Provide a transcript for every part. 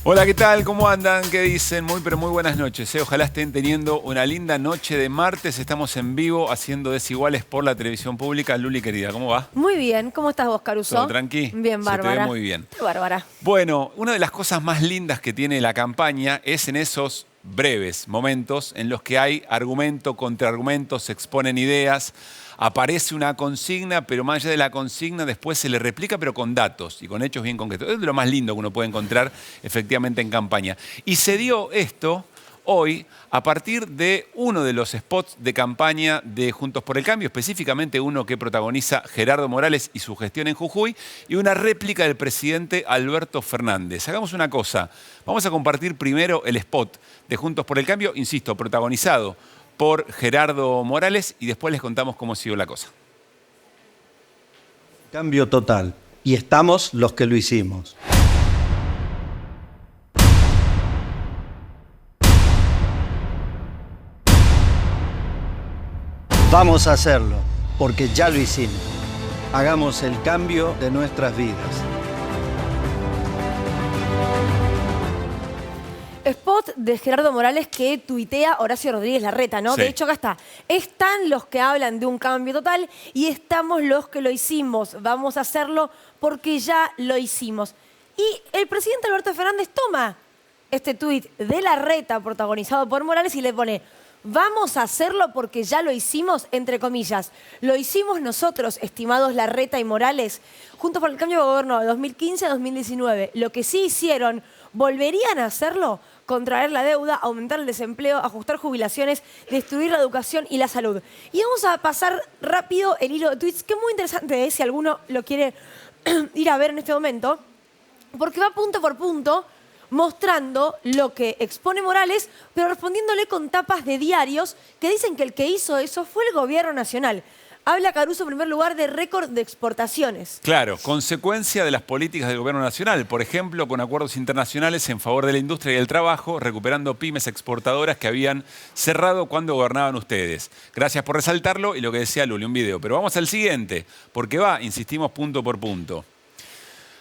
Hola, ¿qué tal? ¿Cómo andan? ¿Qué dicen? Muy, pero muy buenas noches. Ojalá estén teniendo una linda noche de martes. Estamos en vivo haciendo Desiguales por la televisión pública. Luli, querida, ¿cómo va? Muy bien. ¿Cómo estás vos, Caruso? ¿Todo tranqui? Bien, Se te Bárbara. ve muy bien. Bárbara. Bueno, una de las cosas más lindas que tiene la campaña es en esos breves momentos en los que hay argumento, contraargumento, se exponen ideas, aparece una consigna, pero más allá de la consigna después se le replica, pero con datos y con hechos bien concretos. Es de lo más lindo que uno puede encontrar efectivamente en campaña. Y se dio esto hoy a partir de uno de los spots de campaña de Juntos por el Cambio, específicamente uno que protagoniza Gerardo Morales y su gestión en Jujuy, y una réplica del presidente Alberto Fernández. Hagamos una cosa, vamos a compartir primero el spot de Juntos por el Cambio, insisto, protagonizado por Gerardo Morales, y después les contamos cómo siguió la cosa. Cambio total. Y estamos los que lo hicimos. Vamos a hacerlo, porque ya lo hicimos. Hagamos el cambio de nuestras vidas. Spot de Gerardo Morales que tuitea Horacio Rodríguez Larreta, ¿no? Sí. De hecho, acá está. Están los que hablan de un cambio total y estamos los que lo hicimos. Vamos a hacerlo porque ya lo hicimos. Y el presidente Alberto Fernández toma este tuit de Larreta protagonizado por Morales y le pone: vamos a hacerlo porque ya lo hicimos, entre comillas. Lo hicimos nosotros, estimados Larreta y Morales, Juntos por el Cambio de Gobierno de 2015 a 2019. Lo que sí hicieron, volverían a hacerlo: contraer la deuda, aumentar el desempleo, ajustar jubilaciones, destruir la educación y la salud. Y vamos a pasar rápido el hilo de tweets, que es muy interesante, si alguno lo quiere ir a ver en este momento, porque va punto por punto mostrando lo que expone Morales, pero respondiéndole con tapas de diarios que dicen que el que hizo eso fue el gobierno nacional. Habla Caruso en primer lugar de récord de exportaciones. Claro, consecuencia de las políticas del gobierno nacional, por ejemplo, con acuerdos internacionales en favor de la industria y el trabajo, recuperando pymes exportadoras que habían cerrado cuando gobernaban ustedes. Gracias por resaltarlo y lo que decía Luli, un video. Pero vamos al siguiente, porque va, insistimos, punto por punto.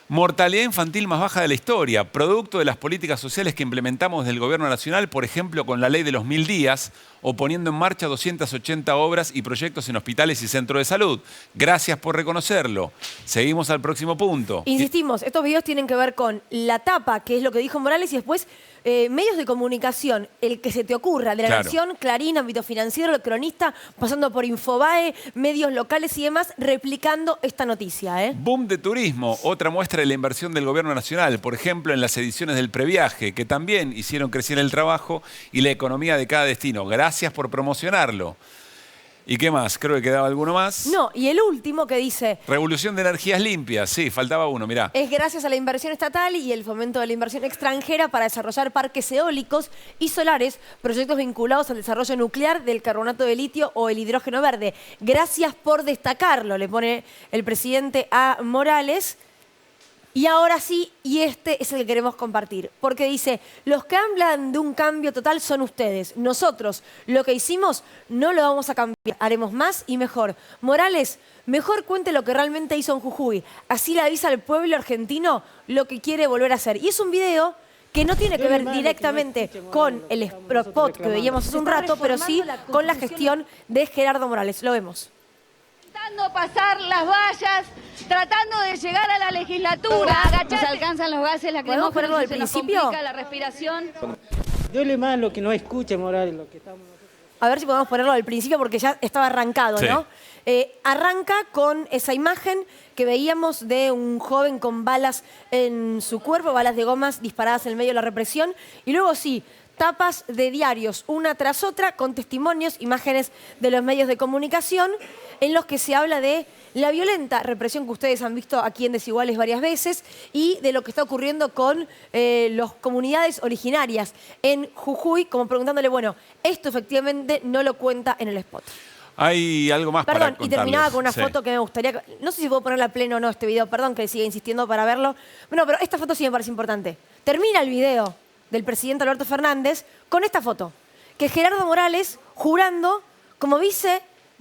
Mortalidad infantil más baja de la historia, producto de las políticas sociales que implementamos del gobierno nacional, por ejemplo, con la ley de los 1000 días, o poniendo en marcha 280 obras y proyectos en hospitales y centros de salud. Gracias por reconocerlo. Seguimos al próximo punto. Insistimos, estos videos tienen que ver con la tapa, que es lo que dijo Morales, y después medios de comunicación, el que se te ocurra, de La Claro. Nación, Clarín, Ámbito Financiero, El Cronista, pasando por Infobae, medios locales y demás, replicando esta noticia, ¿eh? Boom de turismo, otra muestra de la inversión del gobierno nacional, por ejemplo, en las ediciones del previaje, que también hicieron crecer el trabajo y la economía de cada destino. Gracias por promocionarlo. ¿Y qué más? Creo que quedaba alguno más. No, y el último que dice: Revolución de energías limpias. Sí, faltaba uno, mirá. es gracias a la inversión estatal y el fomento de la inversión extranjera para desarrollar parques eólicos y solares, proyectos vinculados al desarrollo nuclear del carbonato de litio o el hidrógeno verde. Gracias por destacarlo, le pone el presidente a Morales. Y ahora sí, y este es el que queremos compartir, porque dice: los que hablan de un cambio total son ustedes. Nosotros, lo que hicimos, no lo vamos a cambiar. Haremos más y mejor. Morales, mejor cuente lo que realmente hizo en Jujuy. Así le avisa al pueblo argentino lo que quiere volver a hacer. Y es un video que no tiene que ver directamente con el spot que veíamos hace un rato, pero sí con la gestión de Gerardo Morales. Lo vemos. Intentando pasar las vallas, tratando de llegar a la legislatura. Nos alcanzan los gases ¿Podemos ponerlo lacrimógenos, del se nos principio? complica la respiración. Duele más lo que no escuche, Morales, lo que estamos nosotros. A ver si podemos ponerlo al principio porque ya estaba arrancado, Sí. ¿no? Arranca con esa imagen que veíamos de un joven con balas en su cuerpo, balas de gomas disparadas en medio de la represión. Y luego sí, tapas de diarios, una tras otra, con testimonios, imágenes de los medios de comunicación, en los que se habla de la violenta represión que ustedes han visto aquí en Desiguales varias veces y de lo que está ocurriendo con las comunidades originarias en Jujuy, como preguntándole, bueno, esto efectivamente no lo cuenta en el spot. Hay algo más para Perdón, y contarles. terminaba con una Sí. foto que me gustaría... No sé si puedo ponerla a pleno o no este video, perdón que siga insistiendo para verlo. Bueno, pero esta foto sí me parece importante. Termina el video del presidente Alberto Fernández con esta foto, que es Gerardo Morales jurando como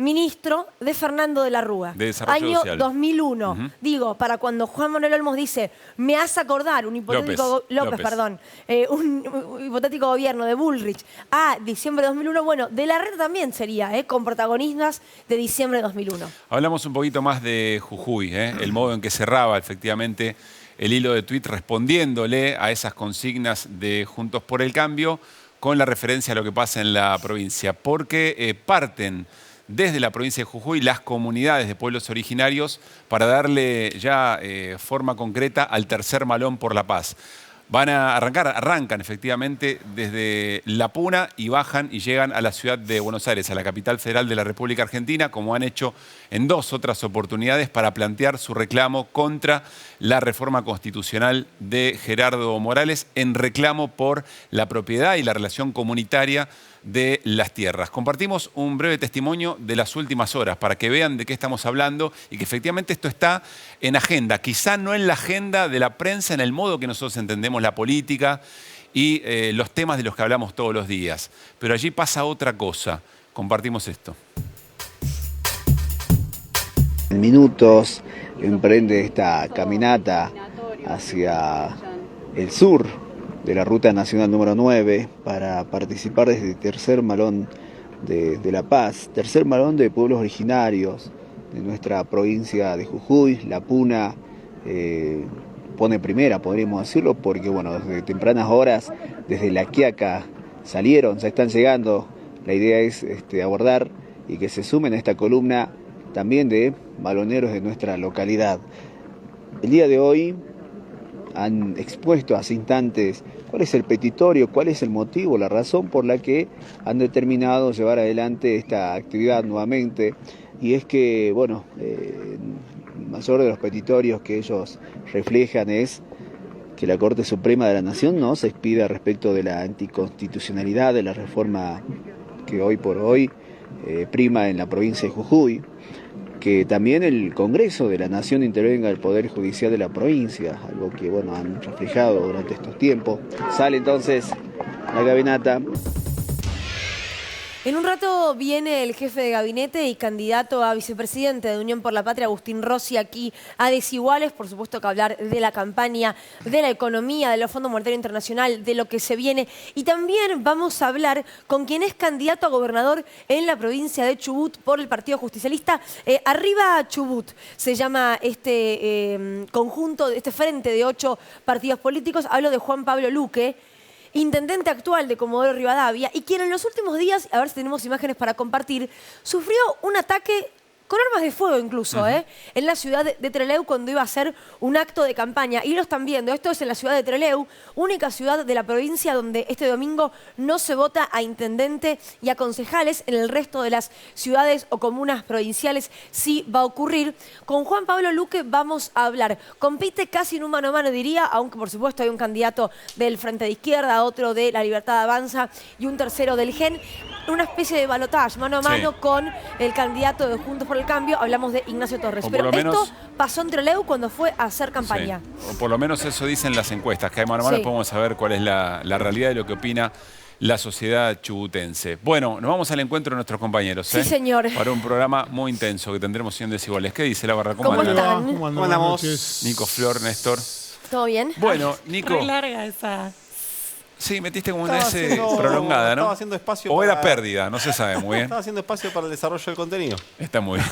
ministro de Fernando de la Rúa. De Desarrollo Año Social. 2001. Digo, para cuando Juan Manuel Olmos dice, me hace acordar un hipotético... López. Perdón. Un hipotético gobierno de Bullrich a diciembre de 2001. Bueno, de la Reta también sería, con protagonistas de diciembre de 2001. Hablamos un poquito más de Jujuy, el modo en que cerraba efectivamente el hilo de tuit respondiéndole a esas consignas de Juntos por el Cambio con la referencia a lo que pasa en la provincia. Porque parten desde la provincia de Jujuy las comunidades de pueblos originarios para darle ya forma concreta al tercer Malón por la Paz. Arrancan efectivamente desde La Puna y bajan y llegan a la ciudad de Buenos Aires, a la capital federal de la República Argentina, como han hecho en 2 otras oportunidades para plantear su reclamo contra la reforma constitucional de Gerardo Morales en reclamo por la propiedad y la relación comunitaria de las tierras. Compartimos un breve testimonio de las últimas horas para que vean de qué estamos hablando y que efectivamente esto está en agenda, quizá no en la agenda de la prensa, en el modo que nosotros entendemos la política y los temas de los que hablamos todos los días, pero allí pasa otra cosa. Compartimos esto. En minutos emprende esta caminata hacia el sur de la Ruta Nacional número 9 para participar desde el tercer Malón de La Paz, tercer Malón de pueblos originarios de nuestra provincia de Jujuy. La Puna pone primera, podríamos decirlo, porque bueno, desde tempranas horas, desde La Quiaca salieron, ya están llegando. La idea es abordar y que se sumen a esta columna también de maloneros de nuestra localidad. El día de hoy han expuesto hace instantes cuál es el petitorio, cuál es el motivo, la razón por la que han determinado llevar adelante esta actividad nuevamente. Y es que, bueno, el mayor de los petitorios que ellos reflejan es que la Corte Suprema de la Nación no se expida respecto de la anticonstitucionalidad de la reforma que hoy por hoy prima en la provincia de Jujuy, que también el Congreso de la Nación intervenga el Poder Judicial de la provincia, algo que bueno han reflejado durante estos tiempos. Sale entonces la caminata. En un rato viene el jefe de gabinete y candidato a vicepresidente de Unión por la Patria, Agustín Rossi, aquí a Desiguales. Por supuesto que hablar de la campaña, de la economía, de los Fondos Monetarios Internacional, de lo que se viene. Y también vamos a hablar con quien es candidato a gobernador en la provincia de Chubut por el Partido Justicialista. Arriba Chubut se llama este conjunto, este frente de 8 partidos políticos. Hablo de Juan Pablo Luque, intendente actual de Comodoro Rivadavia, y quien en los últimos días, a ver si tenemos imágenes para compartir, sufrió un ataque con armas de fuego incluso, en la ciudad de Trelew cuando iba a hacer un acto de campaña. Y lo están viendo, esto es en la ciudad de Trelew, única ciudad de la provincia donde este domingo no se vota a intendente y a concejales. En el resto de las ciudades o comunas provinciales sí va a ocurrir. Con Juan Pablo Luque vamos a hablar. Compite casi en un mano a mano, diría, aunque por supuesto hay un candidato del Frente de Izquierda, otro de La Libertad Avanza y un tercero del GEN. Una especie de balotaje mano a mano con el candidato de Juntos por el Cambio. Hablamos de Ignacio Torres. Pero esto pasó en Trelew cuando fue a hacer campaña. Sí. O por lo menos eso dicen las encuestas, que hay mano a mano podemos saber cuál es la realidad de lo que opina la sociedad chubutense. Bueno, nos vamos al encuentro de nuestros compañeros. Sí, señor. Para un programa muy intenso que tendremos en Desiguales. ¿Qué dice la barra? ¿Cómo están? ¿Cómo andamos? Nico, Flor, Néstor. ¿Todo bien? Bueno, Nico. Re larga esa. Sí, metiste como una S prolongada, ¿no? Estaba haciendo espacio o era pérdida, no se sabe muy bien. Estaba haciendo espacio para el desarrollo del contenido. Está muy bien.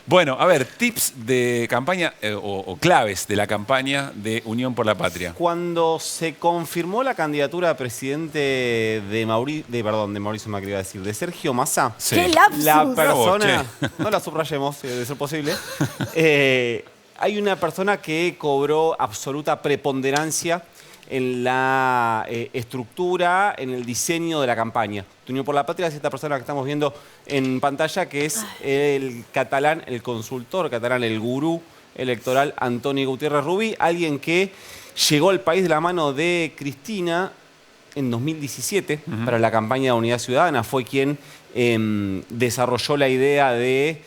Bueno, a ver, tips de campaña o claves de la campaña de Unión por la Patria. Cuando se confirmó la candidatura a presidente de Mauricio Macri, iba a decir, de Sergio Massa. Sí. ¡Qué lapsus! La persona, Che. no la subrayemos, de ser posible, hay una persona que cobró absoluta preponderancia en la estructura, en el diseño de la campaña. Unión por la Patria es esta persona que estamos viendo en pantalla, que es el catalán, el consultor catalán, el gurú electoral Antoni Gutiérrez Rubí, alguien que llegó al país de la mano de Cristina en 2017 para la campaña de Unidad Ciudadana. Fue quien desarrolló la idea de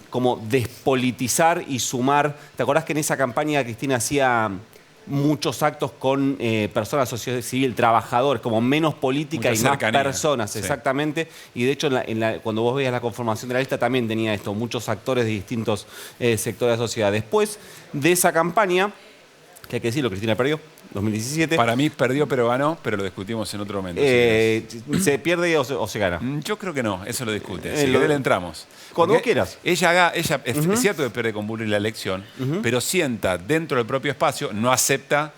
como despolitizar y sumar. ¿Te acordás que en esa campaña Cristina hacía muchos actos con personas de la sociedad civil, trabajadores, como menos política Mucha y más cercanía. personas, Sí. exactamente. Y de hecho, cuando vos veías la conformación de la lista también tenía esto, muchos actores de distintos sectores de la sociedad. Después de esa campaña, que hay que decirlo, Cristina perdió, 2017. Para mí perdió pero ganó, pero lo discutimos en otro momento. ¿Se pierde o se gana? Yo creo que no, eso lo discute. Si lo- querés le entramos. Cuando Porque vos quieras. Ella es cierto que pierde con Bullrich la elección, pero sienta dentro del propio espacio, no acepta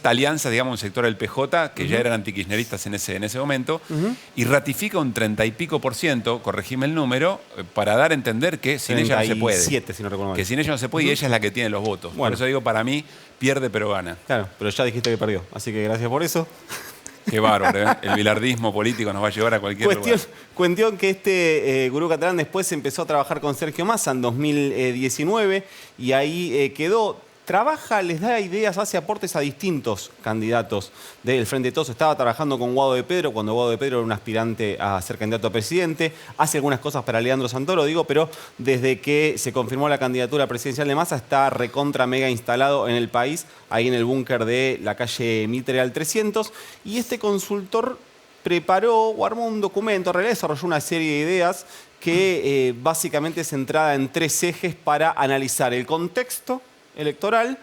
alianzas, digamos, un sector del PJ, que ya eran antikirchneristas en ese momento, y ratifica un 30 y pico %, corregime el número, para dar a entender que sin ella no se puede. 37, si no recuerdo mal. Que sin ella no se puede y ella es la que tiene los votos. Bueno. Por eso digo, para mí, pierde pero gana. Claro, pero ya dijiste que perdió, así que gracias por eso. Qué bárbaro, ¿eh? El bilardismo político nos va a llevar a cualquier lugar. Cuestión que este gurú catalán después empezó a trabajar con Sergio Massa en 2019 y ahí quedó. Trabaja, les da ideas, hace aportes a distintos candidatos del Frente de Todos. Estaba trabajando con Guado de Pedro, cuando Guado de Pedro era un aspirante a ser candidato a presidente. Hace algunas cosas para Leandro Santoro, pero desde que se confirmó la candidatura presidencial de Massa está recontra mega instalado en el país, ahí en el búnker de la calle Mitre al 300. Y este consultor preparó o armó un documento, en realidad desarrolló una serie de ideas que básicamente es centrada en 3 ejes para analizar el contexto electoral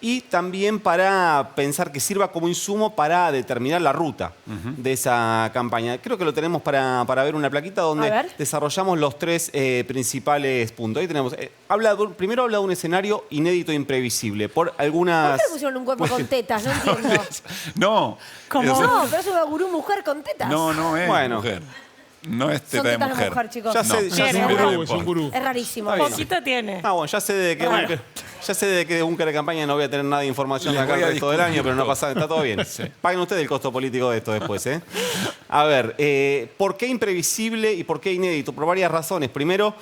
y también para pensar que sirva como insumo para determinar la ruta de esa campaña. Creo que lo tenemos para ver una plaquita donde desarrollamos los 3 principales puntos. Ahí tenemos, primero habla de un escenario inédito e imprevisible. Por algunas... ¿Por qué le pusieron un cuerpo con tetas? No entiendo. No. ¿Cómo? Eso- No, pero es una gurú mujer con tetas. No es Bueno. mujer. No es Son teta de tetas de mujer. mujer, chicos. Ya sé, No. ya sé. Es Pero raro. no importa. Es rarísimo. Está bien. Poquito tiene. Bueno, ya sé de qué búnker de campaña no voy a tener nada de información de Les acá el voy a resto del año, discutir pero no todo. pasa, está todo bien. Sí. Paguen ustedes el costo político de esto después, ¿eh? A ver, ¿por qué imprevisible y por qué inédito? Por varias razones. Primero,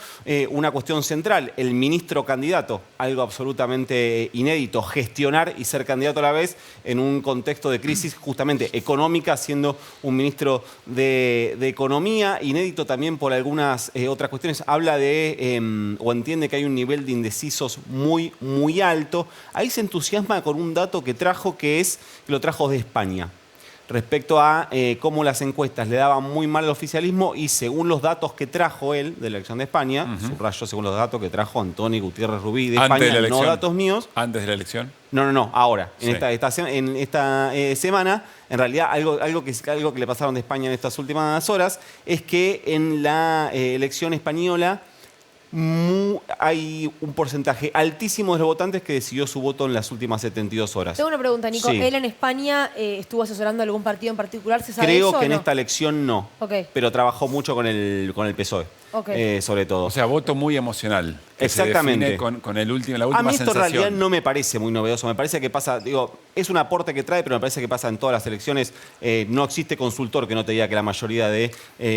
una cuestión central, el ministro candidato, algo absolutamente inédito, gestionar y ser candidato a la vez en un contexto de crisis justamente económica, siendo un ministro de Economía, inédito también por algunas otras cuestiones. Habla de, o entiende que hay un nivel de indecisos muy, muy alto. Ahí se entusiasma con un dato que trajo, que lo trajo de España, respecto a cómo las encuestas le daban muy mal al oficialismo y según los datos que trajo él de la elección de España, subrayo según los datos que trajo Antonio Gutiérrez Rubí de Antes de la España, no elección. datos míos. Antes de la elección. No, ahora, Sí. en esta semana, en realidad algo que le pasaron de España en estas últimas horas es que en la elección española hay un porcentaje altísimo de los votantes que decidió su voto en las últimas 72 horas. Tengo una pregunta, Nico. Sí. ¿Él en España estuvo asesorando a algún partido en particular? ¿Se sabe Creo eso que o en no? esta elección no, Ok. pero trabajó mucho con el PSOE, Ok. sobre todo. O sea, voto muy emocional. Que Exactamente. Se define con la A última mí esto en realidad sensación. no me parece muy novedoso. Me parece que pasa, es un aporte que trae, pero me parece que pasa en todas las elecciones. No existe consultor que no te diga que la mayoría de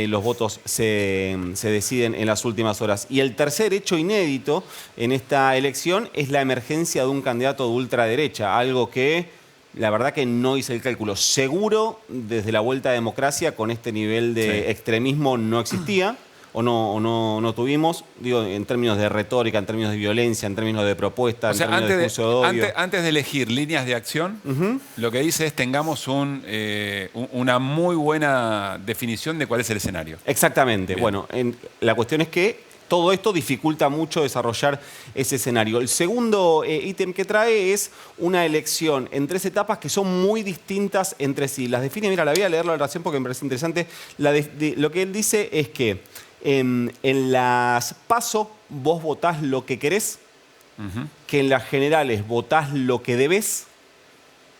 los votos se deciden en las últimas horas. Y el tercer hecho inédito en esta elección es la emergencia de un candidato de ultraderecha, algo que la verdad que no hice el cálculo. Seguro, desde la vuelta a democracia, con este nivel de Sí. extremismo no existía. O no tuvimos, en términos de retórica, en términos de violencia, en términos de propuesta, O sea, en términos de discurso de odio. antes de elegir líneas de acción, lo que dice es tengamos una muy buena definición de cuál es el escenario. Exactamente. Bien. Bueno, la cuestión es que todo esto dificulta mucho desarrollar ese escenario. El segundo ítem que trae es una elección en 3 etapas que son muy distintas entre sí. Las define, mira, la voy a leer la oración porque me parece interesante. Lo que él dice es que en las PASO vos votás lo que querés, que en las generales votás lo que debés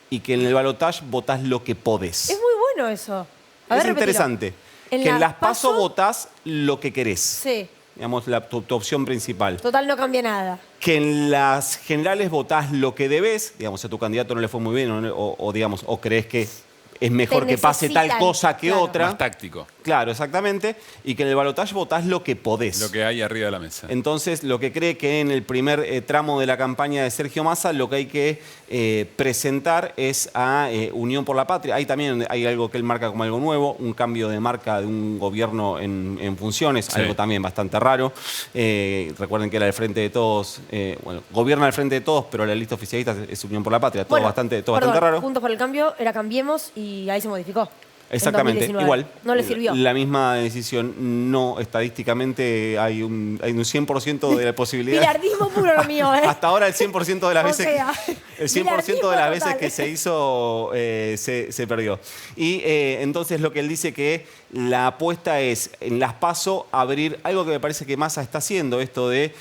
y que en el balotaje votás lo que podés. Es muy bueno eso. A ver, Es repetilo. interesante. Que en las PASO votás lo que querés. Sí. Digamos, tu opción principal. Total, no cambia nada. Que en las generales votás lo que debés, digamos, si a tu candidato no le fue muy bien o crees que es mejor que pase tal necesitan, cosa que claro. otra. Más táctico. Claro, exactamente. Y que en el balotaje votás lo que podés. Lo que hay arriba de la mesa. Entonces, lo que cree que en el primer tramo de la campaña de Sergio Massa, lo que hay que presentar es a Unión por la Patria. Ahí también hay algo que él marca como algo nuevo, un cambio de marca de un gobierno en funciones, Sí. algo también bastante raro. Recuerden que era el Frente de Todos, gobierna el Frente de Todos, pero la lista oficialista es Unión por la Patria. Todo Bueno, bastante perdón, raro. Juntos por el Cambio era Cambiemos y ahí se modificó. En Exactamente, 2019. igual. No le sirvió. La misma decisión, no, estadísticamente hay un 100% de la posibilidad. Bilardismo puro lo mío, ¿eh? Hasta ahora el 100% de las O veces, sea, el 100% bilardismo de las veces total. que se hizo se perdió. Y entonces lo que él dice que la apuesta es en las PASO abrir algo que me parece que Massa está haciendo, esto de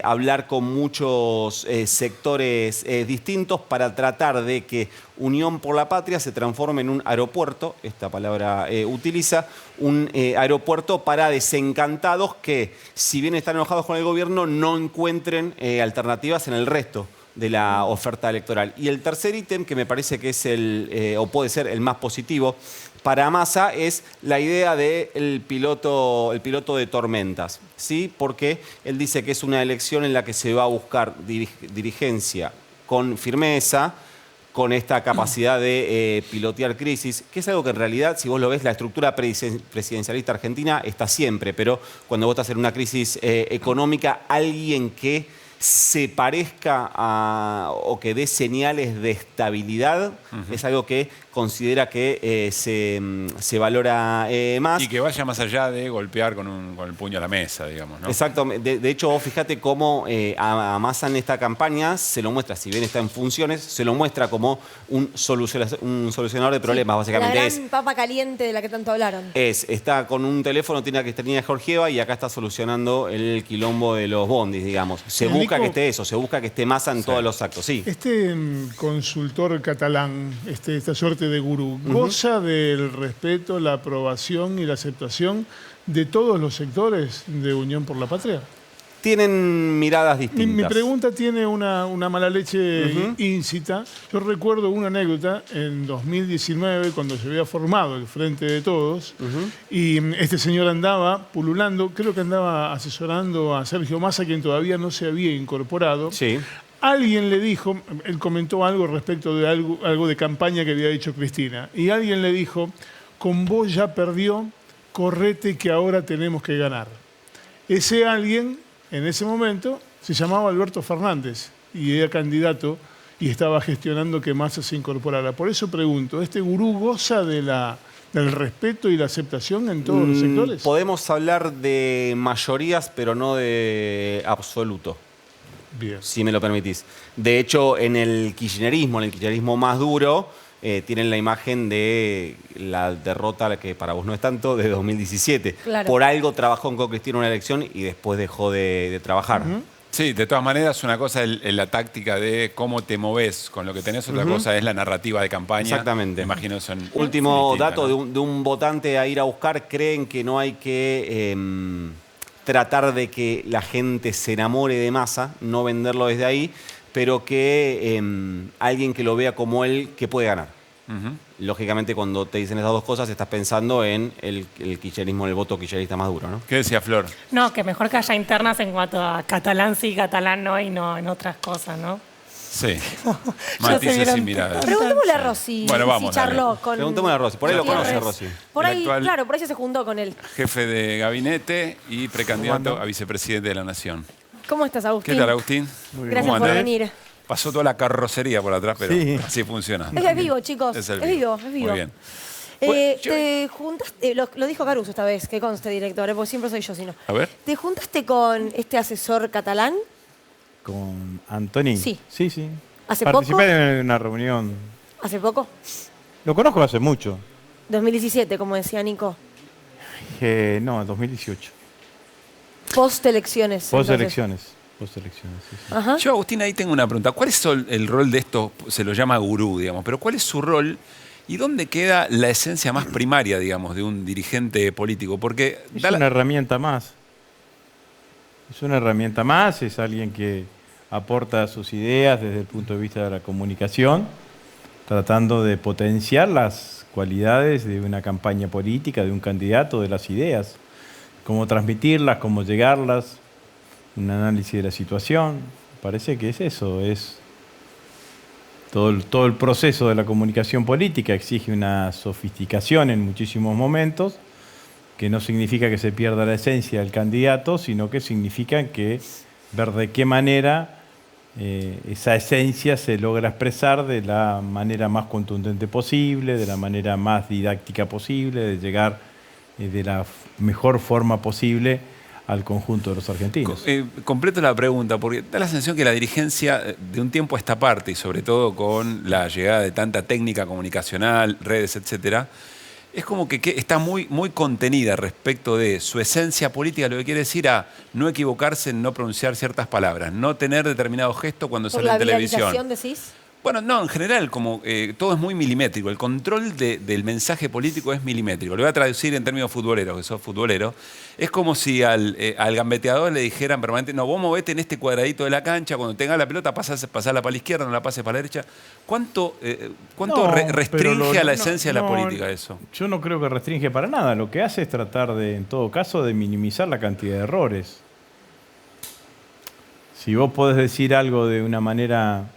hablar con muchos sectores distintos para tratar de que Unión por la Patria se transforme en un aeropuerto, esta palabra utiliza, un aeropuerto para desencantados que, si bien están enojados con el gobierno, no encuentren alternativas en el resto de la oferta electoral. Y el tercer ítem, que me parece que es o puede ser el más positivo para Massa, es la idea del piloto de tormentas, ¿sí? Porque él dice que es una elección en la que se va a buscar dirigencia con firmeza, con esta capacidad de pilotear crisis, que es algo que en realidad, si vos lo ves, la estructura presidencialista argentina está siempre, pero cuando vos estás en una crisis económica, alguien que se parezca o que dé señales de estabilidad es algo que considera que se valora más. Y que vaya más allá de golpear con el puño a la mesa, digamos, ¿no? Exacto. De hecho, vos fíjate cómo a Massa en esta campaña se lo muestra, si bien está en funciones, se lo muestra como un solucionador de problemas, básicamente. La gran papa caliente de la que tanto hablaron. Está con un teléfono, tiene que tenía Georgieva y acá está solucionando el quilombo de los bondis, digamos. Se busca Nico, que esté eso, se busca que esté Massa en todos los actos, sí. Este consultor catalán, esta suerte de gurú, ¿goza del respeto, la aprobación y la aceptación de todos los sectores de Unión por la Patria? Tienen miradas Mi distintas. pregunta tiene una mala leche íncita. Yo recuerdo una anécdota en 2019, cuando se había formado el Frente de Todos, y este señor andaba pululando, creo que andaba asesorando a Sergio Massa, quien todavía no se había incorporado. Sí. Alguien le dijo, él comentó algo respecto de algo de campaña que había dicho Cristina, y alguien le dijo, con vos ya perdió, correte que ahora tenemos que ganar. Ese alguien, en ese momento, se llamaba Alberto Fernández y era candidato y estaba gestionando que Massa se incorporara. Por eso pregunto, ¿este gurú goza del respeto y la aceptación en todos los sectores? Podemos hablar de mayorías, pero no de absoluto, Bien. si me lo permitís. De hecho, en el kirchnerismo más duro, tienen la imagen de la derrota, que para vos no es tanto, de 2017. Claro. Por algo trabajó con Cristina una elección y después dejó de trabajar. Sí, de todas maneras, una cosa es la táctica de cómo te moves con lo que tenés, otra cosa es la narrativa de campaña. Exactamente. Me imagino son Último distintas, dato ¿no? de un votante a ir a buscar, creen que no hay que tratar de que la gente se enamore de Massa, no venderlo desde ahí, pero que alguien que lo vea como él, que puede ganar. Lógicamente, cuando te dicen esas dos cosas, estás pensando en el kirchnerismo, el voto kirchnerista más duro, ¿no? ¿Qué decía Flor? No, que mejor que haya internas en cuanto a catalán sí, catalán no, y no en otras cosas, ¿no? Sí. Ya Matices se vieron y miradas. Preguntémosle a Rossi Bueno, vamos, si charló dale. con Preguntémosle a Rossi, por ahí lo Gutiérrez. conoce Rossi. Por El ahí, actual- claro, por ahí se juntó con él. Jefe de gabinete y precandidato a vicepresidente de la Nación. ¿Cómo estás, Agustín? ¿Qué tal, Agustín? Gracias ¿Cómo por andás? venir. Pasó toda la carrocería por atrás, pero Sí. así funciona. Es vivo, chicos. Es Es el vivo, es vivo. Muy bien. Bueno, yo- Te juntaste, lo dijo Caruso esta vez, que conste, director, porque siempre soy yo, si no. A ver. ¿Te juntaste con este asesor catalán? ¿Con Antoni? Sí. Sí, sí. ¿Hace Participé poco? en una reunión. ¿Hace poco? Lo conozco hace mucho. 2017, como decía Nico. No, 2018. Post-elecciones. Post entonces. elecciones. Post elecciones, sí, sí. Ajá. Yo, Agustín, ahí tengo una pregunta. ¿Cuál es el rol de esto? Se lo llama gurú, digamos, pero ¿cuál es su rol y dónde queda la esencia más primaria, digamos, de un dirigente político? Porque Es da la- una herramienta más. Es una herramienta más, es alguien que aporta sus ideas desde el punto de vista de la comunicación, tratando de potenciar las cualidades de una campaña política, de un candidato, de las ideas. Cómo transmitirlas, cómo llegarlas, un análisis de la situación. Parece que es eso, es todo el proceso de la comunicación política exige una sofisticación en muchísimos momentos, que no significa que se pierda la esencia del candidato, sino que significa que ver de qué manera esa esencia se logra expresar de la manera más contundente posible, de la manera más didáctica posible, de llegar de la mejor forma posible al conjunto de los argentinos. Completo la pregunta, porque da la sensación que la dirigencia de un tiempo a esta parte, y sobre todo con la llegada de tanta técnica comunicacional, redes, etcétera, es como que está muy, muy contenida respecto de su esencia política, lo que quiere decir a no equivocarse en no pronunciar ciertas palabras, no tener determinado gesto cuando sale en televisión. ¿Por la viralización decís? Bueno, no, en general, como todo es muy milimétrico. El control del mensaje político es milimétrico. Lo voy a traducir en términos futboleros, que sos futbolero. Es como si al gambeteador le dijeran permanentemente, no, vos movete en este cuadradito de la cancha, cuando tengas la pelota pasala para la izquierda, no la pases para la derecha. ¿Cuánto restringe a la esencia de la política eso? Yo no creo que restringe para nada. Lo que hace es tratar de, en todo caso, de minimizar la cantidad de errores. Si vos podés decir algo de una manera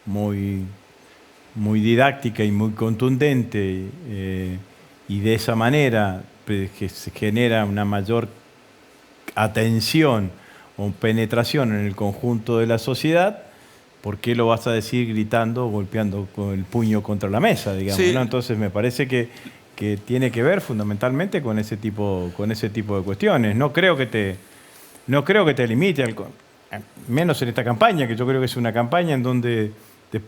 muy didáctica y muy contundente y de esa manera que se genera una mayor atención o penetración en el conjunto de la sociedad, ¿por qué lo vas a decir gritando o golpeando con el puño contra la mesa, digamos? Sí. ¿No? Entonces me parece que tiene que ver fundamentalmente con ese tipo de cuestiones. No creo que te limite, menos en esta campaña, que yo creo que es una campaña en donde es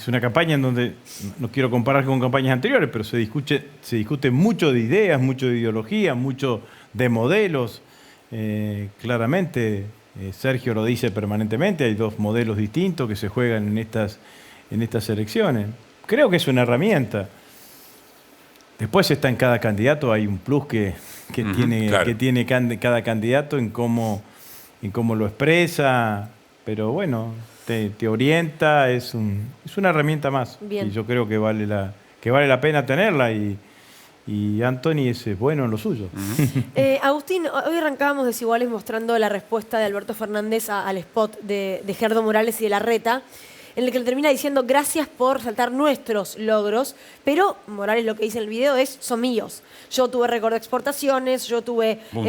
una campaña en donde, no quiero comparar con campañas anteriores, pero se discute mucho de ideas, mucho de ideología, mucho de modelos. Claramente, Sergio lo dice permanentemente, hay dos modelos distintos que se juegan en estas elecciones. Creo que es una herramienta. Después está en cada candidato, hay un plus que tiene cada candidato en cómo lo expresa. Pero bueno, te orienta, es una herramienta más. Bien. Y yo creo que vale la pena tenerla y Anthony es bueno en lo suyo. Agustín, hoy arrancábamos Desiguales mostrando la respuesta de Alberto Fernández al spot de Gerardo Morales y de Larreta, en el que le termina diciendo gracias por resaltar nuestros logros, pero Morales lo que dice en el video es son míos. Yo tuve récord de exportaciones, yo tuve un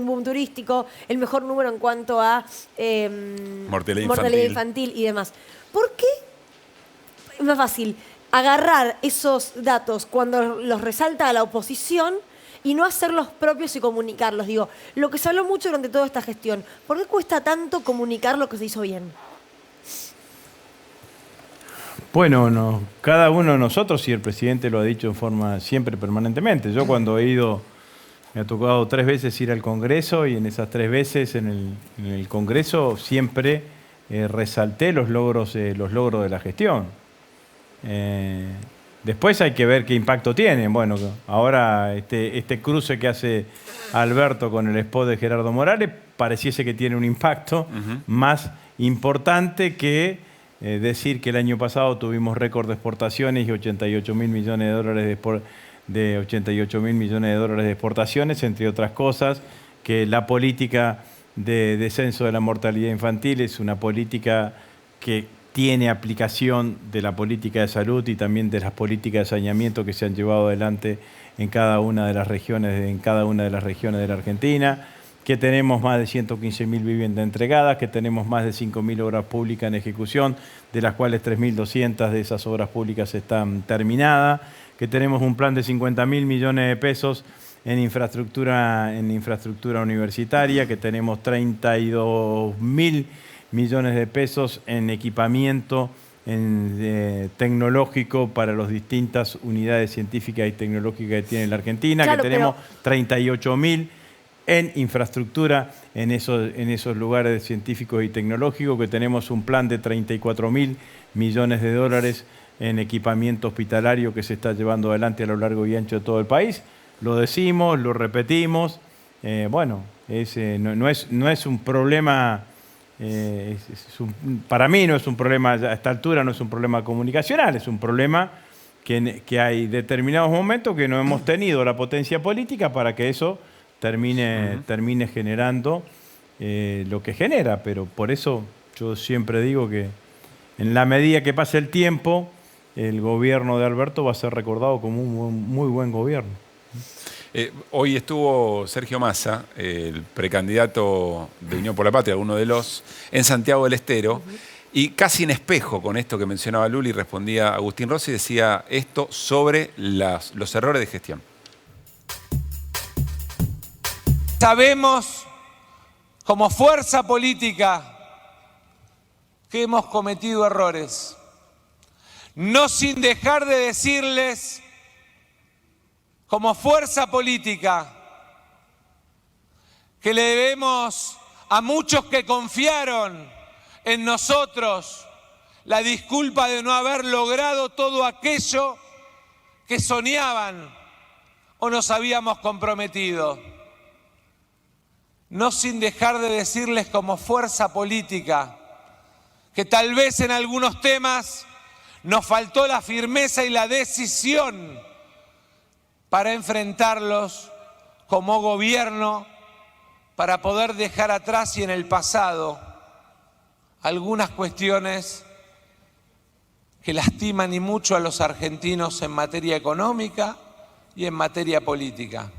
boom turístico, el mejor número en cuanto a mortalidad infantil y demás. ¿Por qué es más fácil agarrar esos datos cuando los resalta a la oposición y no hacerlos propios y comunicarlos? Digo, lo que se habló mucho durante toda esta gestión, ¿por qué cuesta tanto comunicar lo que se hizo bien? Bueno, cada uno de nosotros, y el presidente lo ha dicho en forma siempre permanentemente. Yo cuando me ha tocado 3 veces ir al Congreso y en esas 3 veces en el Congreso siempre resalté los logros de la gestión. Después hay que ver qué impacto tienen. Bueno, ahora este cruce que hace Alberto con el spot de Gerardo Morales pareciese que tiene un impacto más importante que decir que el año pasado tuvimos récord de exportaciones y 88.000 millones de dólares de 88.000 millones de dólares de exportaciones, entre otras cosas, que la política de descenso de la mortalidad infantil es una política que tiene aplicación de la política de salud y también de las políticas de saneamiento que se han llevado adelante en cada una de las regiones de la Argentina, que tenemos más de 115.000 viviendas entregadas, que tenemos más de 5.000 obras públicas en ejecución, de las cuales 3.200 de esas obras públicas están terminadas, que tenemos un plan de 50.000 millones de pesos en infraestructura universitaria, que tenemos 32.000 millones de pesos en equipamiento tecnológico para las distintas unidades científicas y tecnológicas que tiene la Argentina, claro, que tenemos 38.000 en infraestructura en esos lugares científicos y tecnológicos, que tenemos un plan de 34.000 millones de dólares en equipamiento hospitalario que se está llevando adelante a lo largo y ancho de todo el país. Lo decimos, lo repetimos. No es un problema para mí no es un problema, a esta altura no es un problema comunicacional, es un problema que hay determinados momentos que no hemos tenido la potencia política para que eso termine generando lo que genera. Pero por eso yo siempre digo que en la medida que pase el tiempo, el gobierno de Alberto va a ser recordado como un muy buen gobierno. Hoy estuvo Sergio Massa, el precandidato de Unión por la Patria, uno de los, en Santiago del Estero, y casi en espejo con esto que mencionaba Luli, respondía Agustín Rossi y decía esto sobre los errores de gestión. Sabemos, como fuerza política, que hemos cometido errores. No sin dejar de decirles, como fuerza política, que le debemos a muchos que confiaron en nosotros la disculpa de no haber logrado todo aquello que soñaban o nos habíamos comprometido. No sin dejar de decirles como fuerza política que tal vez en algunos temas nos faltó la firmeza y la decisión para enfrentarlos como gobierno, para poder dejar atrás y en el pasado algunas cuestiones que lastiman y mucho a los argentinos en materia económica y en materia política.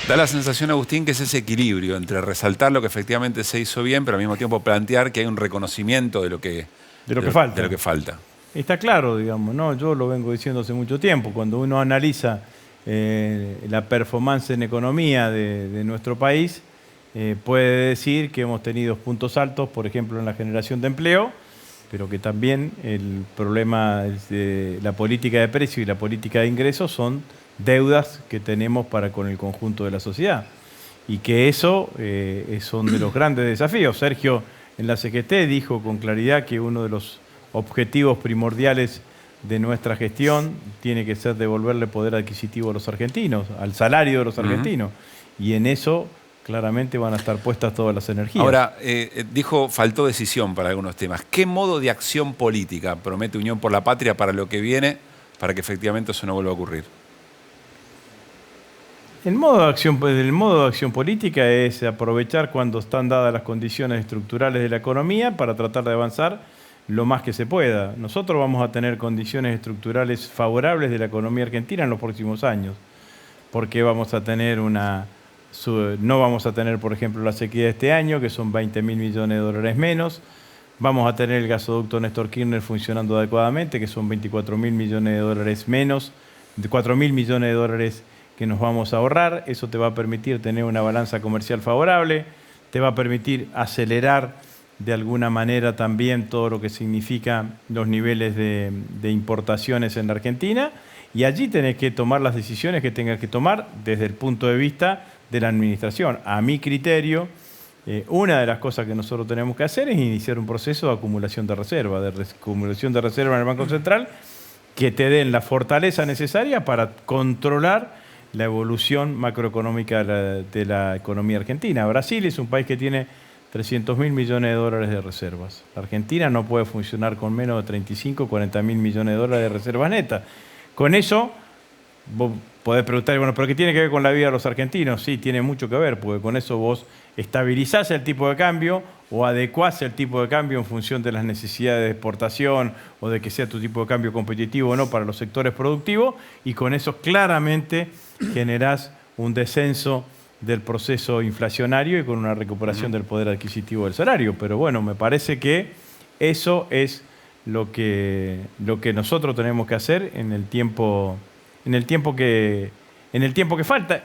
Da la sensación, Agustín, que es ese equilibrio entre resaltar lo que efectivamente se hizo bien, pero al mismo tiempo plantear que hay un reconocimiento de lo que falta. Está claro, digamos, ¿no? Yo lo vengo diciendo hace mucho tiempo. Cuando uno analiza la performance en economía de nuestro país, puede decir que hemos tenido puntos altos, por ejemplo, en la generación de empleo, pero que también el problema de la política de precios y la política de ingresos son deudas que tenemos con el conjunto de la sociedad. Y que eso son de los grandes desafíos. Sergio, en la CGT, dijo con claridad que uno de los objetivos primordiales de nuestra gestión tiene que ser devolverle poder adquisitivo a los argentinos, al salario de los argentinos. Y en eso claramente van a estar puestas todas las energías. Ahora, dijo, faltó decisión para algunos temas. ¿Qué modo de acción política promete Unión por la Patria para lo que viene, para que efectivamente eso no vuelva a ocurrir? El modo de acción política es aprovechar cuando están dadas las condiciones estructurales de la economía para tratar de avanzar lo más que se pueda. Nosotros vamos a tener condiciones estructurales favorables de la economía argentina en los próximos años, porque vamos a tener no vamos a tener, por ejemplo, la sequía de este año, que son 20.000 millones de dólares menos. Vamos a tener el gasoducto Néstor Kirchner funcionando adecuadamente, que son 24.000 millones de dólares menos, de 4.000 millones de dólares que nos vamos a ahorrar. Eso te va a permitir tener una balanza comercial favorable, te va a permitir acelerar de alguna manera también todo lo que significa los niveles de importaciones en la Argentina, y allí tenés que tomar las decisiones que tengas que tomar desde el punto de vista de la administración. A mi criterio, una de las cosas que nosotros tenemos que hacer es iniciar un proceso de acumulación de reserva en el Banco Central, que te den la fortaleza necesaria para controlar la evolución macroeconómica de la economía argentina. Brasil es un país que tiene 300.000 millones de dólares de reservas. La Argentina no puede funcionar con menos de 35, 40.000 millones de dólares de reservas netas. Con eso, vos podés preguntar, bueno, ¿pero qué tiene que ver con la vida de los argentinos? Sí, tiene mucho que ver, porque con eso vos estabilizás el tipo de cambio o adecuás el tipo de cambio en función de las necesidades de exportación o de que sea tu tipo de cambio competitivo o no para los sectores productivos, y con eso claramente generás un descenso del proceso inflacionario y con una recuperación del poder adquisitivo del salario. Pero bueno, me parece que eso es lo que nosotros tenemos que hacer en el tiempo que falta.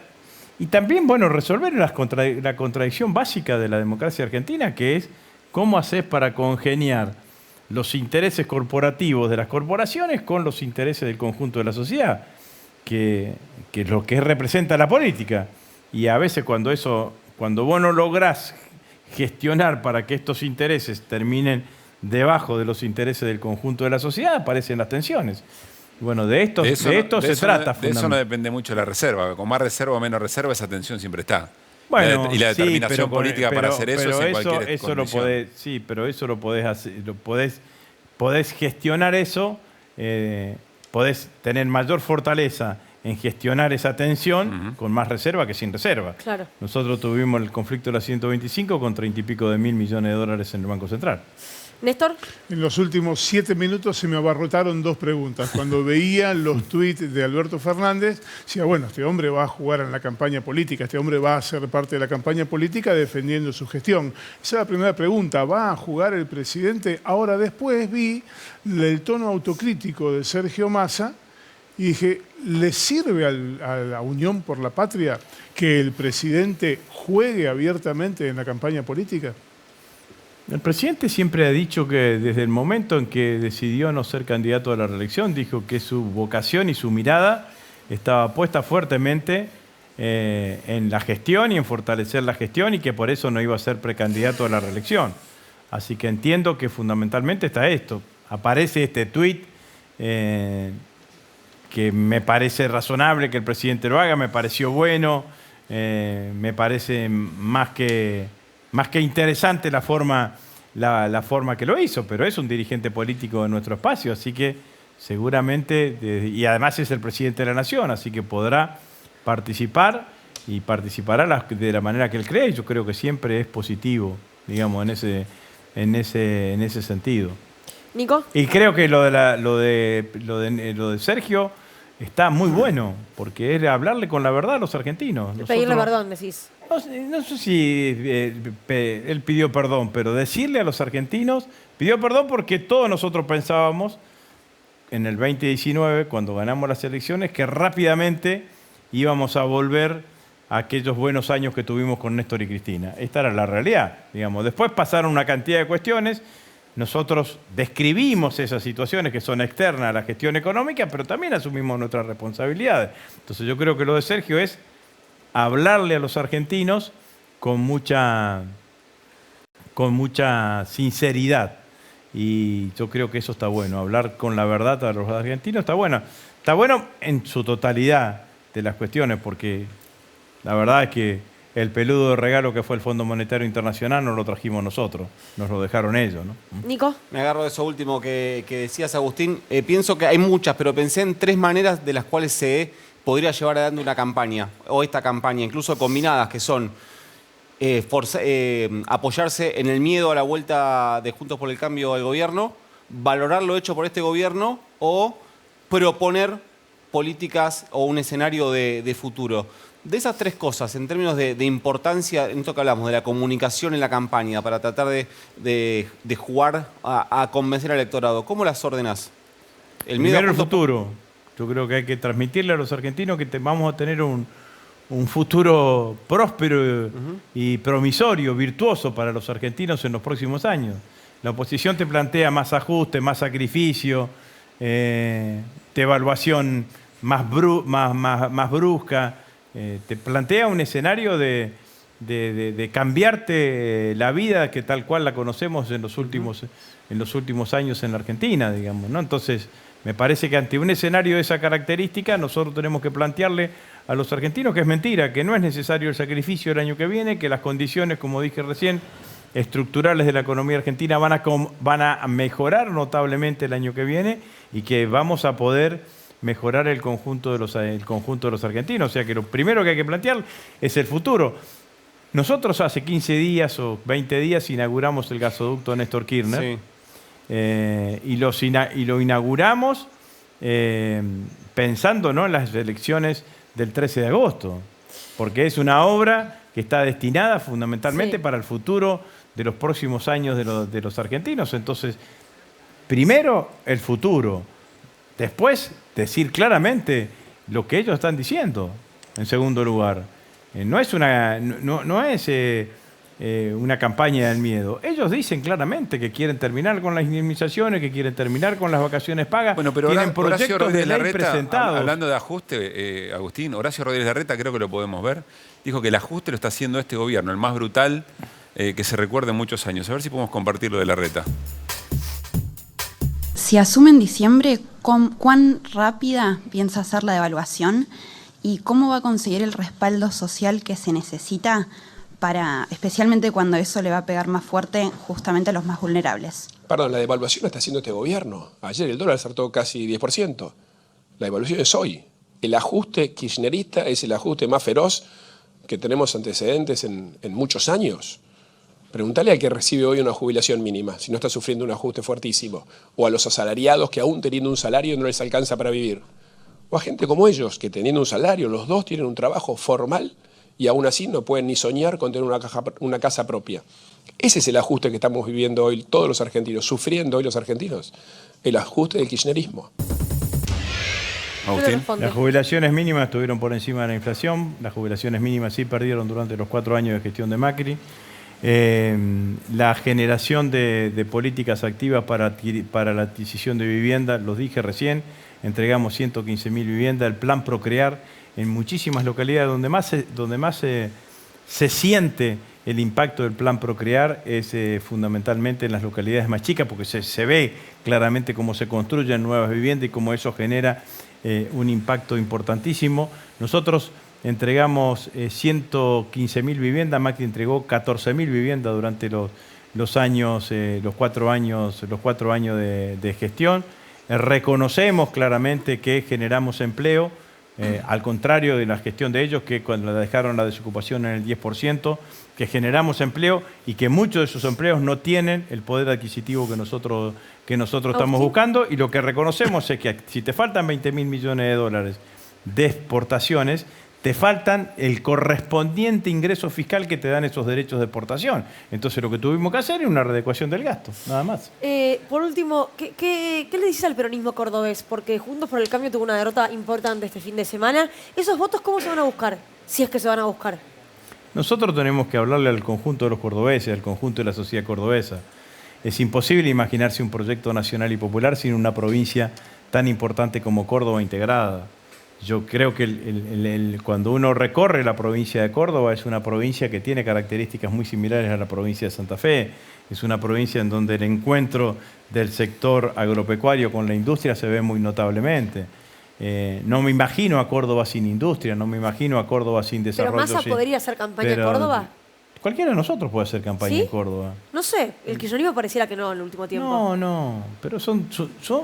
Y también, bueno, resolver la contradicción básica de la democracia argentina, que es cómo haces para congeniar los intereses corporativos de las corporaciones con los intereses del conjunto de la sociedad, que es lo que representa la política. Y a veces cuando vos no lográs gestionar para que estos intereses terminen debajo de los intereses del conjunto de la sociedad, aparecen las tensiones. Bueno, de esto se trata. De eso no depende mucho la reserva. Con más reserva o menos reserva, esa tensión siempre está. Bueno, y la sí, determinación pero política para hacer eso es en cualquier eso lo condición. podés, sí, pero eso lo podés hacer, podés gestionar eso, podés tener mayor fortaleza en gestionar esa tensión con más reserva que sin reserva. Claro. Nosotros tuvimos el conflicto de la 125 con 30 y pico de mil millones de dólares en el Banco Central. Néstor. En los últimos 7 minutos se me abarrotaron 2 preguntas. Cuando veía los tuits de Alberto Fernández, decía, bueno, este hombre va a jugar en la campaña política, este hombre va a ser parte de la campaña política defendiendo su gestión. Esa es la primera pregunta, ¿va a jugar el presidente? Ahora después vi el tono autocrítico de Sergio Massa y dije, ¿le sirve a la Unión por la Patria que el presidente juegue abiertamente en la campaña política? El presidente siempre ha dicho que desde el momento en que decidió no ser candidato a la reelección, dijo que su vocación y su mirada estaba puesta fuertemente en la gestión y en fortalecer la gestión y que por eso no iba a ser precandidato a la reelección. Así que entiendo que fundamentalmente está esto. Aparece este tuit que me parece razonable que el presidente lo haga, me pareció bueno, me parece más que interesante la forma que lo hizo, pero es un dirigente político de nuestro espacio, así que seguramente, y además es el presidente de la Nación, así que podrá participar y participará de la manera que él cree. Yo creo que siempre es positivo, digamos, en ese sentido. Nico. Y creo que lo de Sergio está muy bueno, porque es hablarle con la verdad a los argentinos. Pedirle perdón, decís. No sé si él pidió perdón, pero decirle a los argentinos, pidió perdón porque todos nosotros pensábamos en el 2019, cuando ganamos las elecciones, que rápidamente íbamos a volver a aquellos buenos años que tuvimos con Néstor y Cristina. Esta era la realidad, digamos. Después pasaron una cantidad de cuestiones. Nosotros describimos esas situaciones que son externas a la gestión económica, pero también asumimos nuestras responsabilidades. Entonces yo creo que lo de Sergio es hablarle a los argentinos con mucha sinceridad. Y yo creo que eso está bueno. Hablar con la verdad a los argentinos está bueno. Está bueno en su totalidad de las cuestiones, porque la verdad es que el peludo de regalo que fue el Fondo Monetario Internacional no lo trajimos nosotros, nos lo dejaron ellos, ¿no? Nico. Me agarro de eso último que decías, Agustín. Pienso que hay muchas, pero pensé en 3 maneras de las cuales se podría llevar adelante una campaña, o esta campaña, incluso combinadas, que son apoyarse en el miedo a la vuelta de Juntos por el Cambio al gobierno, valorar lo hecho por este gobierno o proponer políticas o un escenario de futuro. De esas 3 cosas, en términos de importancia, en esto que hablamos, de la comunicación en la campaña, para tratar de jugar a convencer al electorado, ¿cómo las ordenás? Primero el futuro. Yo creo que hay que transmitirle a los argentinos que vamos a tener un futuro próspero y promisorio, virtuoso para los argentinos en los próximos años. La oposición te plantea más ajuste, más sacrificio, devaluación más brusca. Te plantea un escenario de cambiarte la vida que tal cual la conocemos en los últimos años en la Argentina, digamos, ¿no? Entonces, me parece que ante un escenario de esa característica, nosotros tenemos que plantearle a los argentinos que es mentira, que no es necesario el sacrificio el año que viene, que las condiciones, como dije recién, estructurales de la economía argentina van a mejorar notablemente el año que viene y que vamos a poder mejorar el conjunto de los argentinos. O sea que lo primero que hay que plantear es el futuro. Nosotros hace 15 días o 20 días inauguramos el gasoducto Néstor Kirchner. Sí. Y lo inauguramos pensando, ¿no?, en las elecciones del 13 de agosto, porque es una obra que está destinada fundamentalmente para el futuro de los próximos años de los argentinos. Entonces, primero el futuro, después decir claramente lo que ellos están diciendo. En segundo lugar, no es una campaña del miedo. Ellos dicen claramente que quieren terminar con las indemnizaciones, que quieren terminar con las vacaciones pagas. Bueno, pero tienen proyectos de ley presentados. Hablando de ajuste, Agustín, Horacio Rodríguez Larreta, creo que lo podemos ver, dijo que el ajuste lo está haciendo este gobierno, el más brutal que se recuerde en muchos años. A ver si podemos compartirlo de Larreta. Si asume en diciembre, ¿cuán rápida piensa ser la devaluación? ¿Y cómo va a conseguir el respaldo social que se necesita especialmente cuando eso le va a pegar más fuerte justamente a los más vulnerables? Perdón, la devaluación la está haciendo este gobierno. Ayer el dólar saltó casi 10%. La devaluación es hoy. El ajuste kirchnerista es el ajuste más feroz que tenemos antecedentes en muchos años. Preguntale al que recibe hoy una jubilación mínima, si no está sufriendo un ajuste fuertísimo. O a los asalariados que aún teniendo un salario no les alcanza para vivir. O a gente como ellos, que teniendo un salario, los dos tienen un trabajo formal y aún así no pueden ni soñar con tener una casa propia. Ese es el ajuste que estamos viviendo hoy todos los argentinos, sufriendo hoy los argentinos. El ajuste del kirchnerismo. Agustín. Las jubilaciones mínimas estuvieron por encima de la inflación. Las jubilaciones mínimas sí perdieron durante los 4 años de gestión de Macri. La generación de políticas activas para la adquisición de vivienda, los dije recién, entregamos 115.000 viviendas, el plan Procrear en muchísimas localidades donde más se siente el impacto del plan Procrear es fundamentalmente en las localidades más chicas, porque se ve claramente cómo se construyen nuevas viviendas y cómo eso genera un impacto importantísimo. Nosotros entregamos 115.000 viviendas, Macri entregó 14.000 viviendas durante los 4 años de gestión. Reconocemos claramente que generamos empleo, al contrario de la gestión de ellos, que cuando dejaron la desocupación en el 10%, que generamos empleo y que muchos de esos empleos no tienen el poder adquisitivo que nosotros estamos buscando, y lo que reconocemos es que si te faltan 20.000 millones de dólares de exportaciones, te faltan el correspondiente ingreso fiscal que te dan esos derechos de exportación. Entonces lo que tuvimos que hacer es una readecuación del gasto, nada más. Por último, ¿qué le dices al peronismo cordobés? Porque Juntos por el Cambio tuvo una derrota importante este fin de semana. ¿Esos votos cómo se van a buscar? Si es que se van a buscar. Nosotros tenemos que hablarle al conjunto de los cordobeses, al conjunto de la sociedad cordobesa. Es imposible imaginarse un proyecto nacional y popular sin una provincia tan importante como Córdoba integrada. Yo creo que cuando uno recorre la provincia de Córdoba, es una provincia que tiene características muy similares a la provincia de Santa Fe. Es una provincia en donde el encuentro del sector agropecuario con la industria se ve muy notablemente. No me imagino a Córdoba sin industria, no me imagino a Córdoba sin desarrollo. ¿Pero Massa podría hacer campaña en Córdoba? Cualquiera de nosotros puede hacer campaña en Córdoba. No sé, el kirchnerismo pareciera que no en el último tiempo. No, pero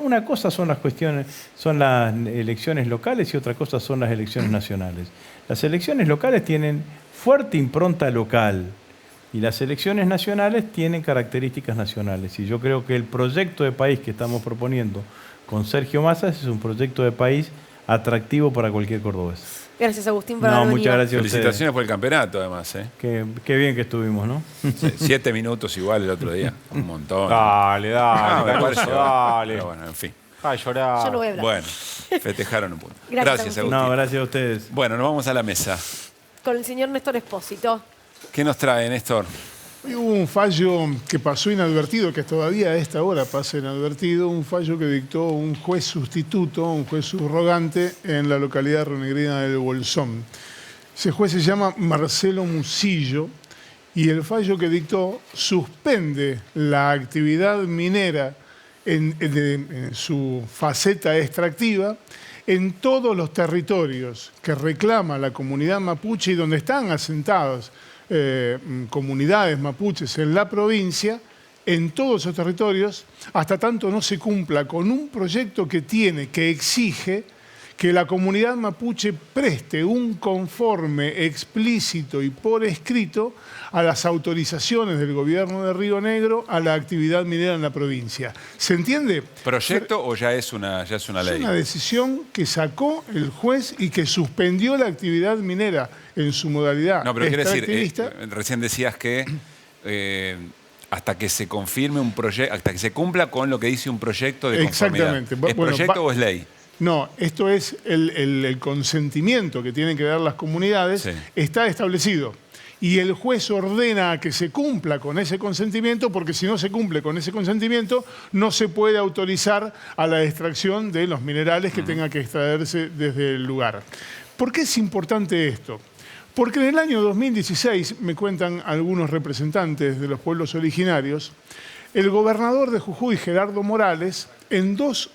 una cosa son las cuestiones, son las elecciones locales y otra cosa son las elecciones nacionales. Las elecciones locales tienen fuerte impronta local y las elecciones nacionales tienen características nacionales. Y yo creo que el proyecto de país que estamos proponiendo con Sergio Massa es un proyecto de país atractivo para cualquier cordobés. Gracias, Agustín, por haber venido. Muchas gracias. Felicitaciones por el campeonato, además. Qué bien que estuvimos, ¿no? 7 minutos igual el otro día. Un montón. Dale. Pero bueno, en fin. A llorar. Yo no voy a hablar. Bueno, festejaron un punto. Gracias, Agustín. No, gracias a ustedes. Bueno, nos vamos a la mesa. Con el señor Néstor Espósito. ¿Qué nos trae, Néstor? Hoy hubo un fallo que pasó inadvertido, que todavía a esta hora pasa inadvertido, un fallo que dictó un juez sustituto, un juez subrogante en la localidad renegrina del Bolsón. Ese juez se llama Marcelo Musillo y el fallo que dictó suspende la actividad minera en su faceta extractiva en todos los territorios que reclama la comunidad mapuche y donde están asentados comunidades mapuches en la provincia, en todos esos territorios, hasta tanto no se cumpla con un proyecto que exige que la comunidad mapuche preste un conforme explícito y por escrito a las autorizaciones del gobierno de Río Negro a la actividad minera en la provincia. ¿Se entiende? ¿Proyecto o ya es una ley? Es una decisión que sacó el juez y que suspendió la actividad minera en su modalidad. No, pero quiere decir, recién decías que hasta que se confirme un proyecto, hasta que se cumpla con lo que dice un proyecto de conformidad. Exactamente. ¿Es proyecto o es ley? No, esto es el consentimiento que tienen que dar las comunidades, está establecido. Y el juez ordena que se cumpla con ese consentimiento, porque si no se cumple con ese consentimiento, no se puede autorizar a la extracción de los minerales que tenga que extraerse desde el lugar. ¿Por qué es importante esto? Porque en el año 2016, me cuentan algunos representantes de los pueblos originarios, el gobernador de Jujuy, Gerardo Morales, en dos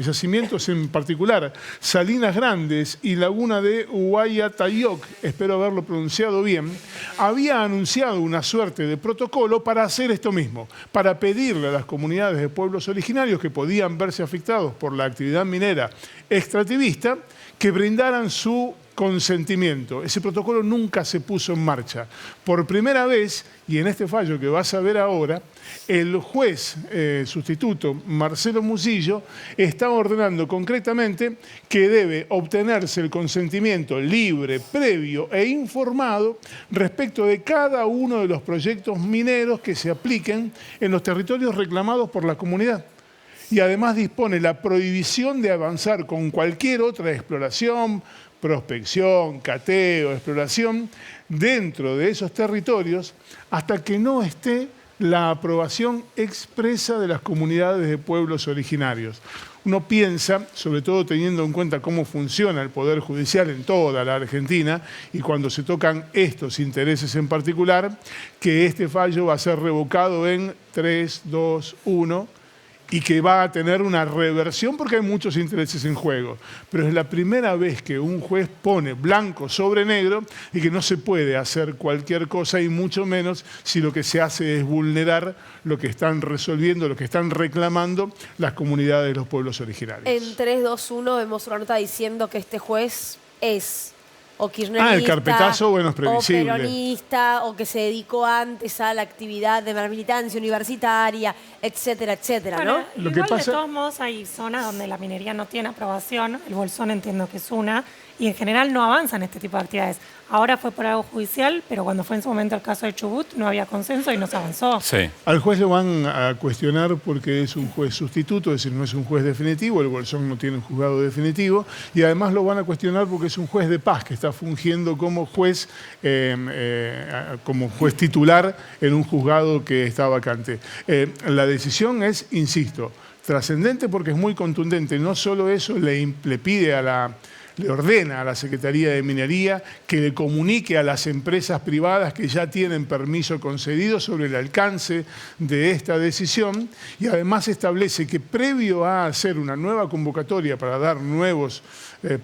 yacimientos en particular, Salinas Grandes y Laguna de Huayatayoc, espero haberlo pronunciado bien, había anunciado una suerte de protocolo para hacer esto mismo, para pedirle a las comunidades de pueblos originarios que podían verse afectados por la actividad minera extractivista, que brindaran su consentimiento. Ese protocolo nunca se puso en marcha. Por primera vez, y en este fallo que vas a ver ahora, el juez sustituto Marcelo Musillo está ordenando concretamente que debe obtenerse el consentimiento libre, previo e informado respecto de cada uno de los proyectos mineros que se apliquen en los territorios reclamados por la comunidad. Y además dispone la prohibición de avanzar con cualquier otra exploración, prospección, cateo, exploración dentro de esos territorios hasta que no esté la aprobación expresa de las comunidades de pueblos originarios. Uno piensa, sobre todo teniendo en cuenta cómo funciona el Poder Judicial en toda la Argentina y cuando se tocan estos intereses en particular, que este fallo va a ser revocado en 3, 2, 1 y que va a tener una reversión porque hay muchos intereses en juego. Pero es la primera vez que un juez pone blanco sobre negro y que no se puede hacer cualquier cosa y mucho menos si lo que se hace es vulnerar lo que están resolviendo, lo que están reclamando las comunidades de los pueblos originarios. En 3, 2, 1 vemos una nota diciendo que este juez es o kirchnerista, el carpetazo, bueno, es previsible. o peronista, o que se dedicó antes a la actividad de la militancia universitaria, etcétera, etcétera, Bueno, ¿no? Lo que igual pasa- de todos modos hay zonas donde la minería no tiene aprobación, el Bolsón entiendo que es una, y en general no avanzan este tipo de actividades. Ahora fue por algo judicial, pero cuando fue en su momento el caso de Chubut no había consenso y no se avanzó. Sí. Al juez lo van a cuestionar porque es un juez sustituto, es decir, no es un juez definitivo, el Bolsón no tiene un juzgado definitivo, y además lo van a cuestionar porque es un juez de paz que está fungiendo como juez titular en un juzgado que está vacante. La decisión es, insisto, trascendente porque es muy contundente. No solo eso, le pide le ordena a la Secretaría de Minería que le comunique a las empresas privadas que ya tienen permiso concedido sobre el alcance de esta decisión y además establece que previo a hacer una nueva convocatoria para dar nuevos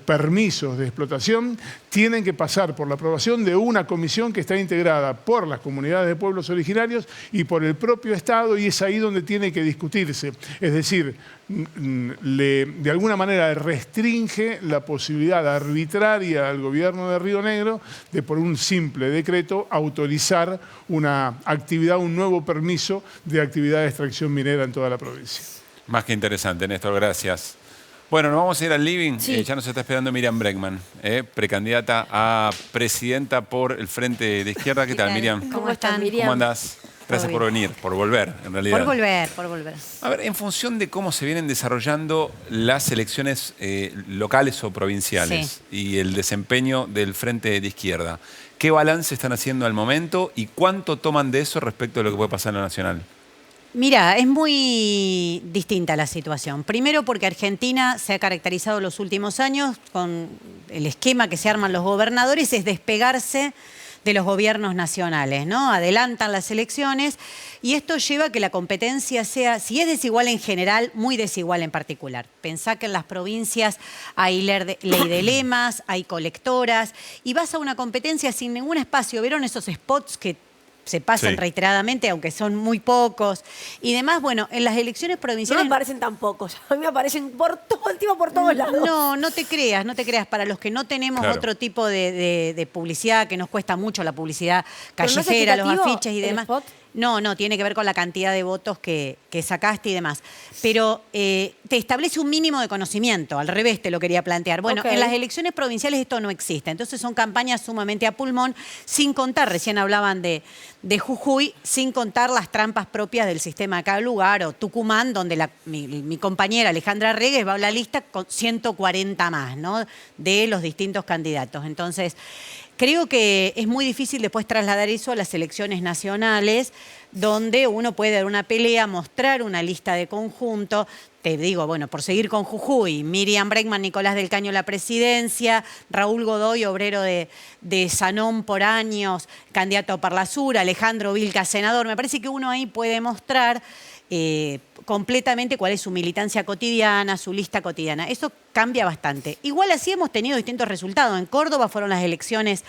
permisos de explotación, tienen que pasar por la aprobación de una comisión que está integrada por las comunidades de pueblos originarios y por el propio Estado, y es ahí donde tiene que discutirse. Es decir, de alguna manera restringe la posibilidad arbitraria al gobierno de Río Negro de, por un simple decreto, autorizar una actividad, un nuevo permiso de actividad de extracción minera en toda la provincia. Más que interesante, Néstor, gracias. Bueno, nos vamos a ir al living. Sí. Ya nos está esperando Miriam Bregman, precandidata a presidenta por el Frente de Izquierda. ¿Qué tal, Miriam? ¿Cómo estás, Miriam? ¿Cómo andás? Gracias por venir, por volver, en realidad. Por volver. A ver, en función de cómo se vienen desarrollando las elecciones locales o provinciales y el desempeño del Frente de Izquierda, ¿qué balance están haciendo al momento y cuánto toman de eso respecto a lo que puede pasar en la nacional? Mira, es muy distinta la situación. Primero porque Argentina se ha caracterizado los últimos años con el esquema que se arman los gobernadores, es despegarse de los gobiernos nacionales, ¿no? Adelantan las elecciones y esto lleva a que la competencia sea, si es desigual en general, muy desigual en particular. Pensá que en las provincias hay ley de lemas, hay colectoras y vas a una competencia sin ningún espacio. ¿Vieron esos spots que se pasan reiteradamente, aunque son muy pocos? Y demás, bueno, en las elecciones provinciales... No me parecen tan pocos, a mí me aparecen por todo el tiempo, por todos lados. No, no te creas. Para los que no tenemos otro tipo de publicidad, que nos cuesta mucho la publicidad callejera, los afiches y demás. No, tiene que ver con la cantidad de votos que sacaste y demás. Pero te establece un mínimo de conocimiento, al revés te lo quería plantear. Bueno, en las elecciones provinciales esto no existe, entonces son campañas sumamente a pulmón, sin contar, recién hablaban de Jujuy, sin contar las trampas propias del sistema de cada lugar, o Tucumán, donde mi compañera Alejandra Regues va a la lista con 140 más, ¿no?, de los distintos candidatos. Entonces, creo que es muy difícil después trasladar eso a las elecciones nacionales, donde uno puede dar una pelea, mostrar una lista de conjunto. Te digo, bueno, por seguir con Jujuy, Miriam Bregman, Nicolás del Caño la presidencia, Raúl Godoy, obrero de Sanón por años, candidato a Parlasur, Alejandro Vilca, senador. Me parece que uno ahí puede mostrar completamente cuál es su militancia cotidiana, su lista cotidiana. Eso cambia bastante. Igual así hemos tenido distintos resultados. En Córdoba fueron las elecciones.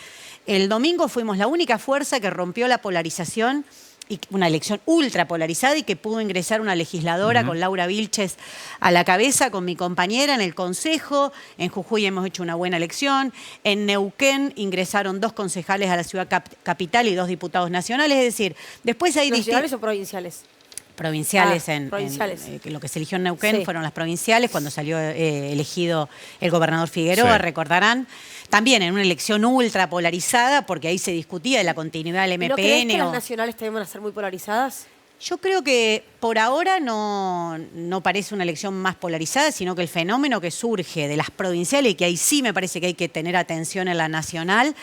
El domingo fuimos la única fuerza que rompió la polarización, y una elección ultra polarizada, y que pudo ingresar una legisladora con Laura Vilches a la cabeza, con mi compañera en el Consejo. En Jujuy hemos hecho una buena elección. En Neuquén ingresaron 2 concejales a la ciudad capital y 2 diputados nacionales. Es decir, después hay ¿nacionales o provinciales? Provinciales, provinciales. Lo que se eligió en Neuquén fueron las provinciales, cuando salió elegido el gobernador Figueroa, recordarán. También en una elección ultra polarizada, porque ahí se discutía de la continuidad del MPN. ¿No crees que las nacionales también van a ser muy polarizadas? Yo creo que por ahora no parece una elección más polarizada, sino que el fenómeno que surge de las provinciales, y que ahí sí me parece que hay que tener atención en la nacional,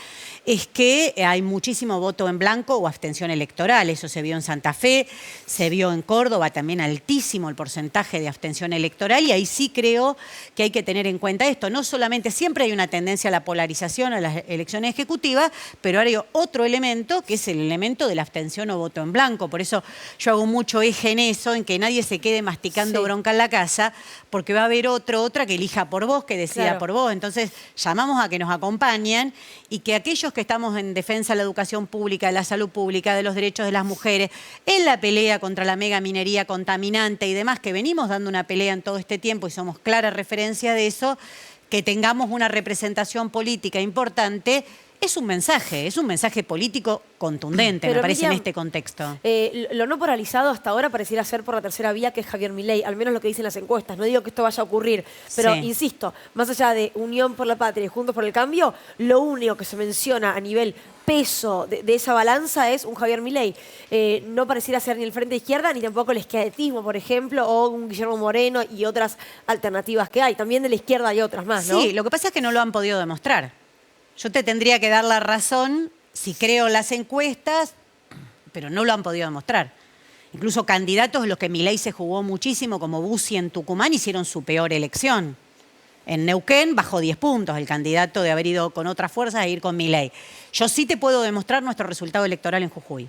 es que hay muchísimo voto en blanco o abstención electoral. Eso se vio en Santa Fe, se vio en Córdoba, también altísimo el porcentaje de abstención electoral, y ahí sí creo que hay que tener en cuenta esto. No solamente siempre hay una tendencia a la polarización a las elecciones ejecutivas, pero ahora hay otro elemento, que es el elemento de la abstención o voto en blanco. Por eso yo hago mucho eje en eso, en que nadie se quede masticando bronca en la casa, porque va a haber otra que elija por vos, que decida por vos. Entonces llamamos a que nos acompañen, y que aquellos que estamos en defensa de la educación pública, de la salud pública, de los derechos de las mujeres, en la pelea contra la megaminería contaminante y demás, que venimos dando una pelea en todo este tiempo y somos clara referencia de eso, que tengamos una representación política importante. Es un mensaje político contundente, me parece, Miriam, en este contexto. Lo no polarizado hasta ahora pareciera ser por la tercera vía, que es Javier Milei, al menos lo que dicen las encuestas. No digo que esto vaya a ocurrir, pero insisto, más allá de Unión por la Patria y Juntos por el Cambio, lo único que se menciona a nivel peso de esa balanza es un Javier Milei. No pareciera ser ni el Frente Izquierda, ni tampoco el esquerdetismo, por ejemplo, o un Guillermo Moreno y otras alternativas que hay. También de la izquierda hay otras más, ¿no? Sí, lo que pasa es que no lo han podido demostrar. Yo te tendría que dar la razón si creo las encuestas, pero no lo han podido demostrar. Incluso candidatos, los que Milei se jugó muchísimo, como Bussi en Tucumán, hicieron su peor elección. En Neuquén bajó 10 puntos el candidato de haber ido con otras fuerzas a ir con Milei. Yo sí te puedo demostrar nuestro resultado electoral en Jujuy.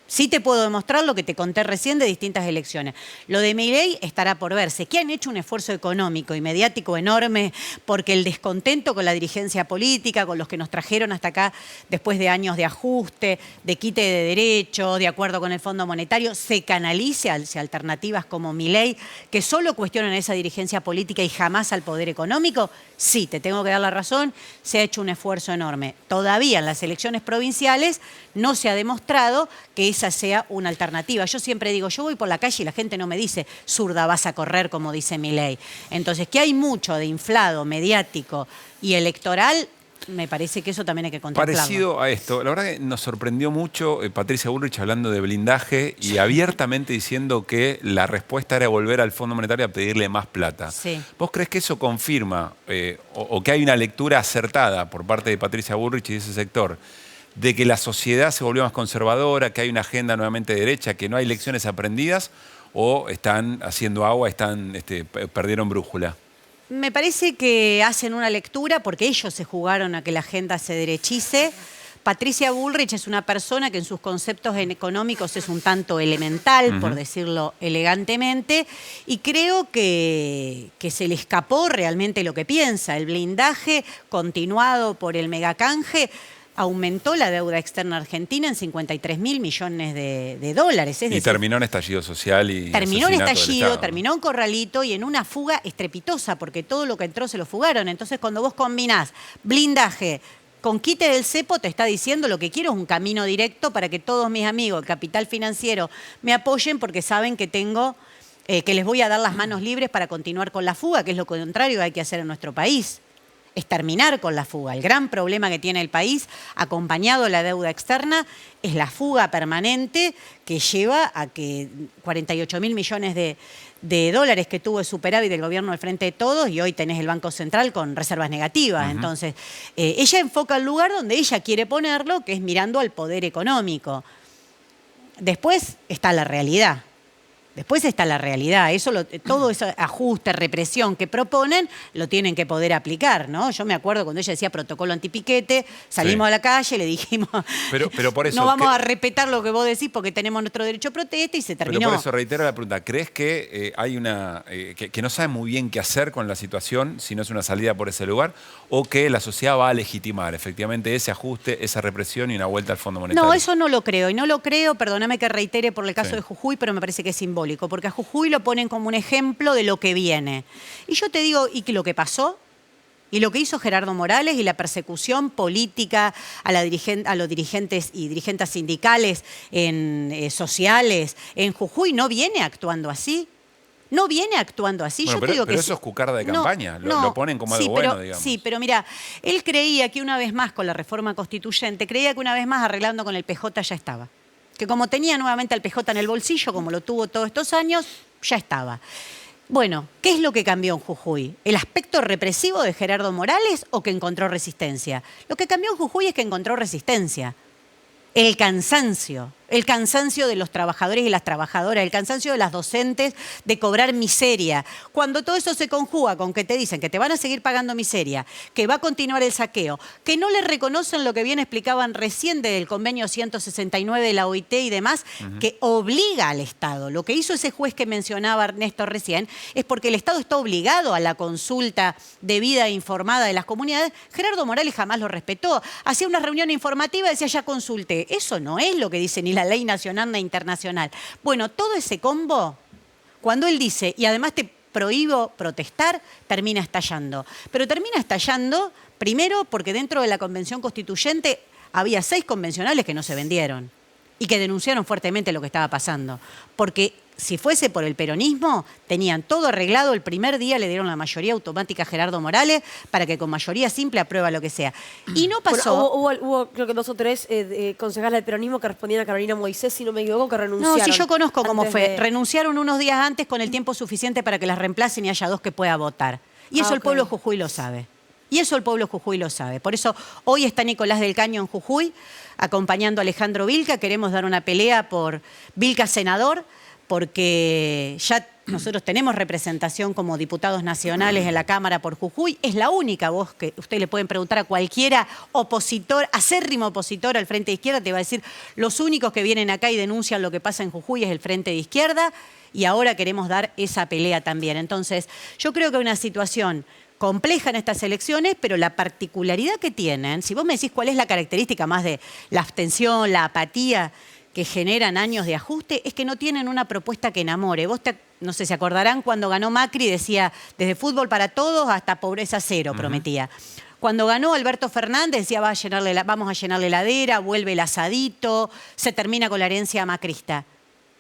Sí te puedo demostrar lo que te conté recién de distintas elecciones. Lo de Milei estará por verse. Que han hecho un esfuerzo económico y mediático enorme, porque el descontento con la dirigencia política, con los que nos trajeron hasta acá después de años de ajuste, de quite de derechos, de acuerdo con el Fondo Monetario, se canalice hacia alternativas como Milei, que solo cuestionan esa dirigencia política y jamás al poder económico. Sí, te tengo que dar la razón, se ha hecho un esfuerzo enorme. Todavía en las elecciones provinciales no se ha demostrado que esa sea una alternativa. Yo siempre digo, yo voy por la calle y la gente no me dice, zurda, vas a correr, como dice Milei. Entonces, que hay mucho de inflado mediático y electoral, me parece que eso también hay que contemplarlo. Parecido a esto, la verdad que nos sorprendió mucho Patricia Bullrich hablando de blindaje y abiertamente diciendo que la respuesta era volver al Fondo Monetario a pedirle más plata. Sí. ¿Vos crees que eso confirma o que hay una lectura acertada por parte de Patricia Bullrich y de ese sector de que la sociedad se volvió más conservadora, que hay una agenda nuevamente de derecha, que no hay lecciones aprendidas, o están haciendo agua, perdieron brújula? Me parece que hacen una lectura porque ellos se jugaron a que la agenda se derechice. Patricia Bullrich es una persona que en sus conceptos económicos es un tanto elemental, por decirlo elegantemente, y creo que se le escapó realmente lo que piensa. El blindaje continuado por el megacanje aumentó la deuda externa argentina en 53.000 millones de dólares. Es decir, terminó en estallido social y terminó en estallido, terminó en corralito y en una fuga estrepitosa, porque todo lo que entró se lo fugaron. Entonces, cuando vos combinás blindaje con quite del cepo, te está diciendo lo que quiero es un camino directo para que todos mis amigos, el capital financiero, me apoyen porque saben que tengo, que les voy a dar las manos libres para continuar con la fuga, que es lo contrario que hay que hacer en nuestro país. Es terminar con la fuga. El gran problema que tiene el país, acompañado de la deuda externa, es la fuga permanente que lleva a que 48.000 millones de dólares que tuvo el superávit del gobierno del Frente de Todos, y hoy tenés el Banco Central con reservas negativas. Entonces, ella enfoca el lugar donde ella quiere ponerlo, que es mirando al poder económico. Después está la realidad. Después está la realidad. Todo ese ajuste, represión que proponen, lo tienen que poder aplicar, ¿no? Yo me acuerdo cuando ella decía protocolo antipiquete, salimos a la calle, le dijimos, pero por eso, no vamos a respetar lo que vos decís porque tenemos nuestro derecho a protesta y se terminó. Pero por eso reitero la pregunta. ¿Crees que hay que no sabe muy bien qué hacer con la situación si no es una salida por ese lugar? ¿O que la sociedad va a legitimar efectivamente ese ajuste, esa represión y una vuelta al Fondo Monetario? No, eso no lo creo. Y no lo creo, perdóname que reitere por el caso de Jujuy, pero me parece que es simbólico. Porque a Jujuy lo ponen como un ejemplo de lo que viene. Y yo te digo, ¿y lo que pasó? Y lo que hizo Gerardo Morales y la persecución política a los dirigentes y dirigentes sindicales, sociales, en Jujuy no viene actuando así. No viene actuando así. Bueno, yo te digo pero que eso es cucarda de campaña. Lo ponen como algo bueno, digamos. Sí, pero mira, él creía que una vez más con la reforma constituyente, creía que una vez más arreglando con el PJ ya estaba. Que como tenía nuevamente al PJ en el bolsillo, como lo tuvo todos estos años, ya estaba. Bueno, ¿qué es lo que cambió en Jujuy? ¿El aspecto represivo de Gerardo Morales o que encontró resistencia? Lo que cambió en Jujuy es que encontró resistencia. El cansancio de los trabajadores y las trabajadoras, el cansancio de las docentes de cobrar miseria. Cuando todo eso se conjuga con que te dicen que te van a seguir pagando miseria, que va a continuar el saqueo, que no le reconocen lo que bien explicaban recién del convenio 169 de la OIT y demás, que obliga al Estado. Lo que hizo ese juez que mencionaba Ernesto recién es porque el Estado está obligado a la consulta debida e informada de las comunidades. Gerardo Morales jamás lo respetó. Hacía una reunión informativa y decía ya consulté. Eso no es lo que dice ni la ley nacional ni internacional. Bueno, todo ese combo, cuando él dice, y además te prohíbo protestar, termina estallando. Pero termina estallando, primero, porque dentro de la Convención Constituyente había 6 convencionales que no se vendieron y que denunciaron fuertemente lo que estaba pasando. Porque si fuese por el peronismo, tenían todo arreglado, el primer día le dieron la mayoría automática a Gerardo Morales para que con mayoría simple aprueba lo que sea. Y no pasó. Bueno, hubo creo que 2 o 3 concejales del peronismo que respondían a Carolina Moisés, si no me equivoco, que renunciaron. No, si yo conozco cómo fue. Renunciaron unos días antes con el tiempo suficiente para que las reemplacen y haya 2 que pueda votar. Y eso el pueblo de Jujuy lo sabe. Y eso el pueblo de Jujuy lo sabe. Por eso hoy está Nicolás del Caño en Jujuy, acompañando a Alejandro Vilca. Queremos dar una pelea por Vilca senador, porque ya nosotros tenemos representación como diputados nacionales en la Cámara por Jujuy. Es la única voz que usted le pueden preguntar a cualquiera opositor, acérrimo opositor al Frente de Izquierda, te va a decir, los únicos que vienen acá y denuncian lo que pasa en Jujuy es el Frente de Izquierda, y ahora queremos dar esa pelea también. Entonces, yo creo que hay una situación compleja en estas elecciones, pero la particularidad que tienen, si vos me decís cuál es la característica más de la abstención, la apatía que generan años de ajuste, es que no tienen una propuesta que enamore. No sé, se acordarán cuando ganó Macri, decía, desde fútbol para todos hasta pobreza cero, prometía. Cuando ganó Alberto Fernández, decía, vamos a llenarle la heladera, vuelve el asadito, se termina con la herencia macrista.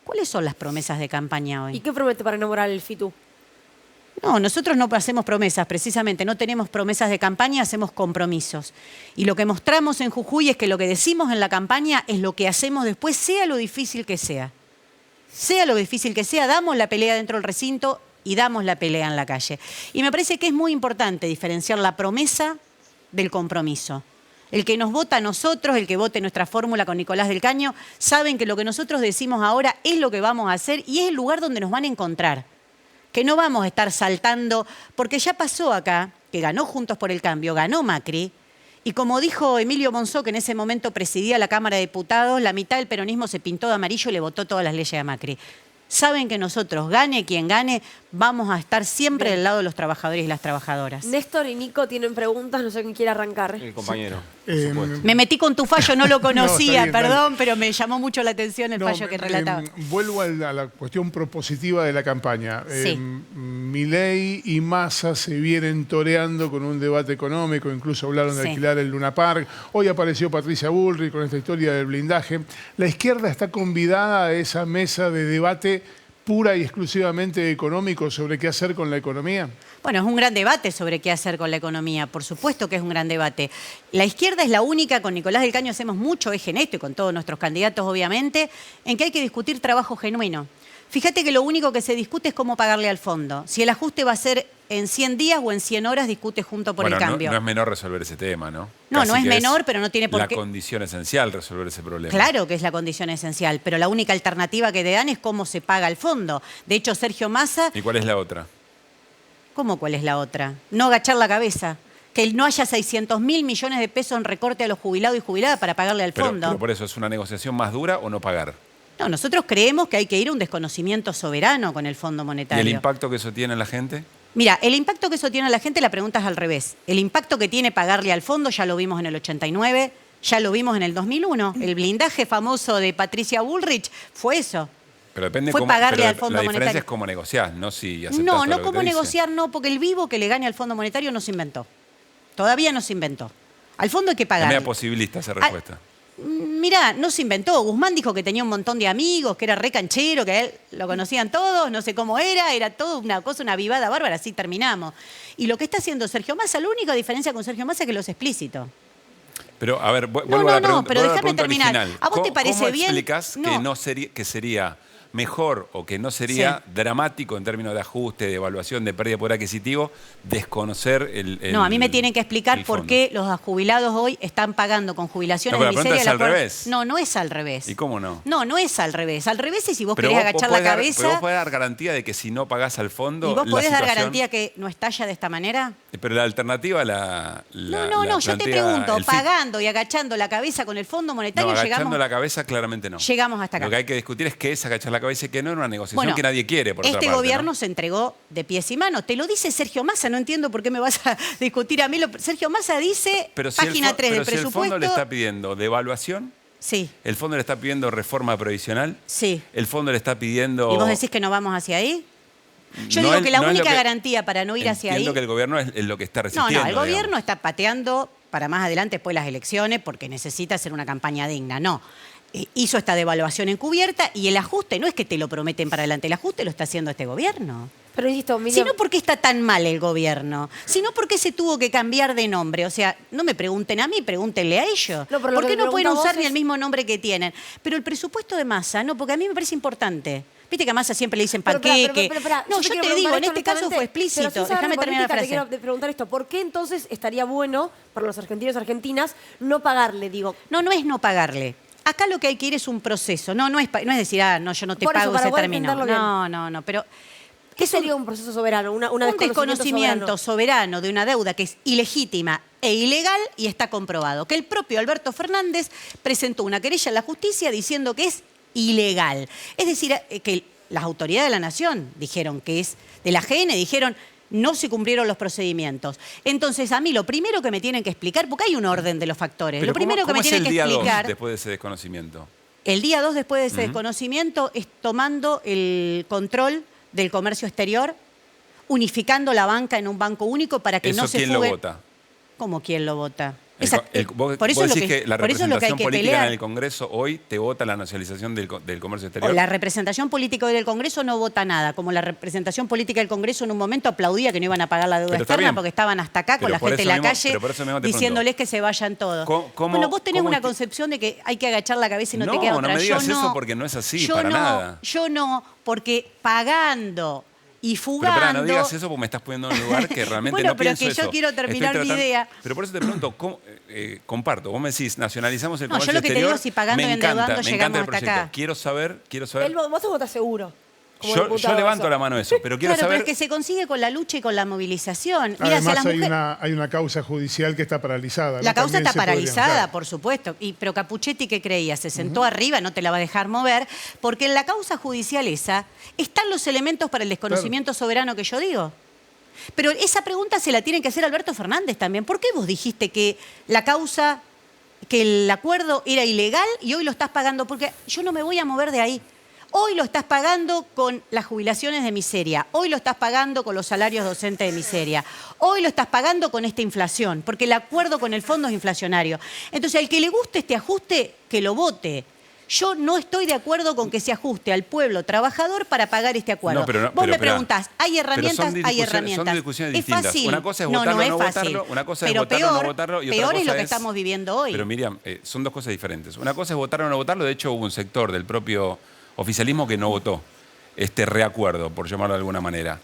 ¿Cuáles son las promesas de campaña hoy? ¿Y qué promete para enamorar el FITU? No, nosotros no hacemos promesas, precisamente, no tenemos promesas de campaña, hacemos compromisos. Y lo que mostramos en Jujuy es que lo que decimos en la campaña es lo que hacemos después, sea lo difícil que sea. Sea lo difícil que sea, damos la pelea dentro del recinto y damos la pelea en la calle. Y me parece que es muy importante diferenciar la promesa del compromiso. El que nos vota a nosotros, el que vote nuestra fórmula con Nicolás del Caño, saben que lo que nosotros decimos ahora es lo que vamos a hacer y es el lugar donde nos van a encontrar. Que no vamos a estar saltando, porque ya pasó acá, que ganó Juntos por el Cambio, ganó Macri, y como dijo Emilio Monzó, que en ese momento presidía la Cámara de Diputados, la mitad del peronismo se pintó de amarillo y le votó todas las leyes a Macri. Saben que nosotros, gane quien gane, vamos a estar siempre del lado de los trabajadores y las trabajadoras. Néstor y Nico tienen preguntas, no sé quién quiere arrancar. El compañero. Me metí con tu fallo, no lo conocía, No, perdón, pero me llamó mucho la atención el fallo que relataba. Vuelvo a la cuestión propositiva de la campaña. Sí. Milei y Massa se vienen toreando con un debate económico, incluso hablaron de alquilar el Luna Park. Hoy apareció Patricia Bullrich con esta historia del blindaje. La izquierda está convidada a esa mesa de debate pura y exclusivamente económico sobre qué hacer con la economía. Bueno, es un gran debate sobre qué hacer con la economía, por supuesto que es un gran debate. La izquierda es la única, con Nicolás del Caño hacemos mucho eje en esto y con todos nuestros candidatos obviamente, en que hay que discutir trabajo genuino. Fíjate que lo único que se discute es cómo pagarle al fondo. Si el ajuste va a ser en 100 días o en 100 horas, discute junto por el cambio. No es menor resolver ese tema, ¿no? No, Casi no es que menor, pero no tiene por qué. La condición esencial resolver ese problema. Claro que es la condición esencial, pero la única alternativa que te dan es cómo se paga el fondo. De hecho, Sergio Massa... ¿Y cuál es la otra? ¿Cómo cuál es la otra? No agachar la cabeza. Que no haya 600.000 millones de pesos en recorte a los jubilados y jubiladas para pagarle al fondo. Pero por eso, ¿es una negociación más dura o no pagar? No, nosotros creemos que hay que ir a un desconocimiento soberano con el Fondo Monetario. ¿Y el impacto que eso tiene en la gente? Mira, el impacto que eso tiene en la gente, la pregunta es al revés. El impacto que tiene pagarle al fondo ya lo vimos en el 89, ya lo vimos en el 2001. El blindaje famoso de Patricia Bullrich fue eso. Pero depende fue cómo, pagarle pero al Fondo la diferencia Monetario. es cómo negociar, no si aceptás No, todo no lo que cómo te dice. negociar, no, porque el vivo que le gane al Fondo Monetario no se inventó. Todavía no se inventó. Al fondo hay que Es pagar. media posibilista esa respuesta. Mirá, no se inventó. Guzmán dijo que tenía un montón de amigos, que era re canchero, que a él lo conocían todos, no sé cómo era todo una cosa, una vivada bárbara, así terminamos. Y lo que está haciendo Sergio Massa, la única diferencia con Sergio Massa es que lo es explícito. Pero, a ver, vuelvo a la pregunta, pero vuelvo a la déjame pregunta terminar. original. ¿A vos te parece ¿Cómo bien? explicás que sería mejor o que no sería dramático en términos de ajuste, de evaluación, de pérdida de poder adquisitivo, desconocer el No, a mí me tienen que explicar el por fondo? qué los jubilados hoy están pagando con jubilaciones No, pero de la pregunta miseria. es al revés. No, no es al revés. ¿Y cómo no? No, no es al revés. Al revés es si vos Pero querés vos agachar la podés dar- cabeza. pero vos podés dar garantía de que si no pagás al fondo. ¿Y vos la podés dar situación- garantía que no estalla de esta manera? Pero la alternativa No, yo te pregunto, pagando y agachando la cabeza con el Fondo Monetario, No, agachando llegamos, la cabeza claramente no. llegamos hasta acá. Lo que hay que discutir es qué es agachar la cabeza y qué no en una negociación Bueno, que nadie quiere, por otra este parte, gobierno ¿no? se entregó de pies y manos. Te lo dice Sergio Massa, no entiendo por qué me vas a discutir a mí. Sergio Massa dice, Pero si página 3 del pero si el presupuesto... fondo le está pidiendo devaluación, Sí, el fondo le está pidiendo reforma provisional, sí. el fondo le está pidiendo... ¿Y vos decís que no vamos hacia ahí? Yo No digo es- que la no es lo única que- garantía para no ir hacia ahí... Entiendo que el gobierno es lo que está No, resistiendo. no, el gobierno digamos. está pateando para más adelante después de las elecciones porque necesita hacer una campaña digna. No. Hizo esta devaluación encubierta y el ajuste no es que te lo prometen para adelante, el ajuste lo está haciendo este gobierno. Pero insisto, Si Miriam, no, ¿por qué está tan mal el gobierno? Si no, ¿por qué se tuvo que cambiar de nombre? O sea, no me pregunten a mí, pregúntenle a ellos. No, pero lo ¿Por que qué te no pueden pregunto a usar vos ni el es- mismo nombre que tienen? Pero el presupuesto de Massa, no, porque a mí me parece importante. Viste que a Massa siempre le dicen pero, panqueque. espera, No, yo quiero te digo, preguntar en esto este caso fue honestamente, explícito. pero sin saber Déjame de terminar la política, frase. Te quiero preguntar esto. ¿Por qué entonces estaría bueno para los argentinos y argentinas no pagarle? Digo, No, no es no pagarle. Acá lo que hay que ir es un proceso. No es decir, no, yo no te Por eso, pago y para se poder terminó. entenderlo No, pero... ¿qué sería un proceso soberano? Un desconocimiento soberano de una deuda que es ilegítima e ilegal y está comprobado. Que el propio Alberto Fernández presentó una querella en la justicia diciendo que es ilegal. Es decir, que las autoridades de la Nación dijeron que es de la AGN, dijeron no se cumplieron los procedimientos. Entonces, a mí lo primero que me tienen que explicar, porque hay un orden de los factores, Pero lo primero ¿cómo que me es tienen el que día 2 explicar... después de ese desconocimiento? El día 2 después de ese desconocimiento es tomando el control del comercio exterior, unificando la banca en un banco único para que ¿Eso no se quién fugue... lo vota? ¿Cómo quién lo vota? Vos por eso es lo decís que, que la por eso es lo que hay representación que política pelear. en el Congreso hoy te vota la nacionalización del comercio O exterior. la representación política del Congreso no vota nada, como la representación política del Congreso en un momento aplaudía que no iban a pagar la deuda Pero está externa bien. porque estaban hasta acá con Pero la por gente en eso la mismo- calle pero por eso mismo te diciéndoles que se vayan todos. ¿Cómo- Bueno, vos tenés cómo una es que- concepción de que hay que agachar la cabeza y no, No, te queda no otra. me digas Yo eso porque no es así, yo para no, nada. Yo no, porque pagando y Pero fugando... pará, no digas eso porque me estás poniendo en un lugar que realmente Bueno, no pero pienso que yo eso. quiero terminar Estoy mi idea. Pero por eso te pregunto, comparto, vos me decís, nacionalizamos el No, yo comercio lo que te exterior. digo es si pagando me y encanta, endeudando me llegamos encanta el hasta proyecto. acá. Quiero saber... vos te votás seguro. como Yo diputado, levanto eso. la mano a eso, pero quiero Claro, saber... pero es que se consigue con la lucha y con la movilización. Mira, si a Además las mujeres... hay una causa judicial que está paralizada. La ¿no? causa También está se podría paralizada, entrar. por supuesto. Pero Capuchetti, ¿qué creía? Se sentó arriba, no te la va a dejar mover, porque en la causa judicial esa están los elementos para el desconocimiento soberano que yo digo. Pero esa pregunta se la tiene que hacer Alberto Fernández también. ¿Por qué vos dijiste que la causa, que el acuerdo era ilegal y hoy lo estás pagando? Porque yo no me voy a mover de ahí. Hoy lo estás pagando con las jubilaciones de miseria, hoy lo estás pagando con los salarios docentes de miseria, hoy lo estás pagando con esta inflación, porque el acuerdo con el fondo es inflacionario. Entonces, al que le guste este ajuste, que lo vote. Yo no estoy de acuerdo con que se ajuste al pueblo trabajador para pagar este acuerdo. Vos me preguntás, ¿hay herramientas? Hay herramientas. Son discusiones ¿Es distintas. fácil? Una cosa es votarlo o no votarlo, una cosa es votarlo o no votarlo y otra peor cosa es lo que estamos viviendo hoy. Pero Miriam, son dos cosas diferentes. Una cosa es votarlo o no votarlo, de hecho hubo un sector del propio oficialismo que no votó este reacuerdo, por llamarlo de alguna manera.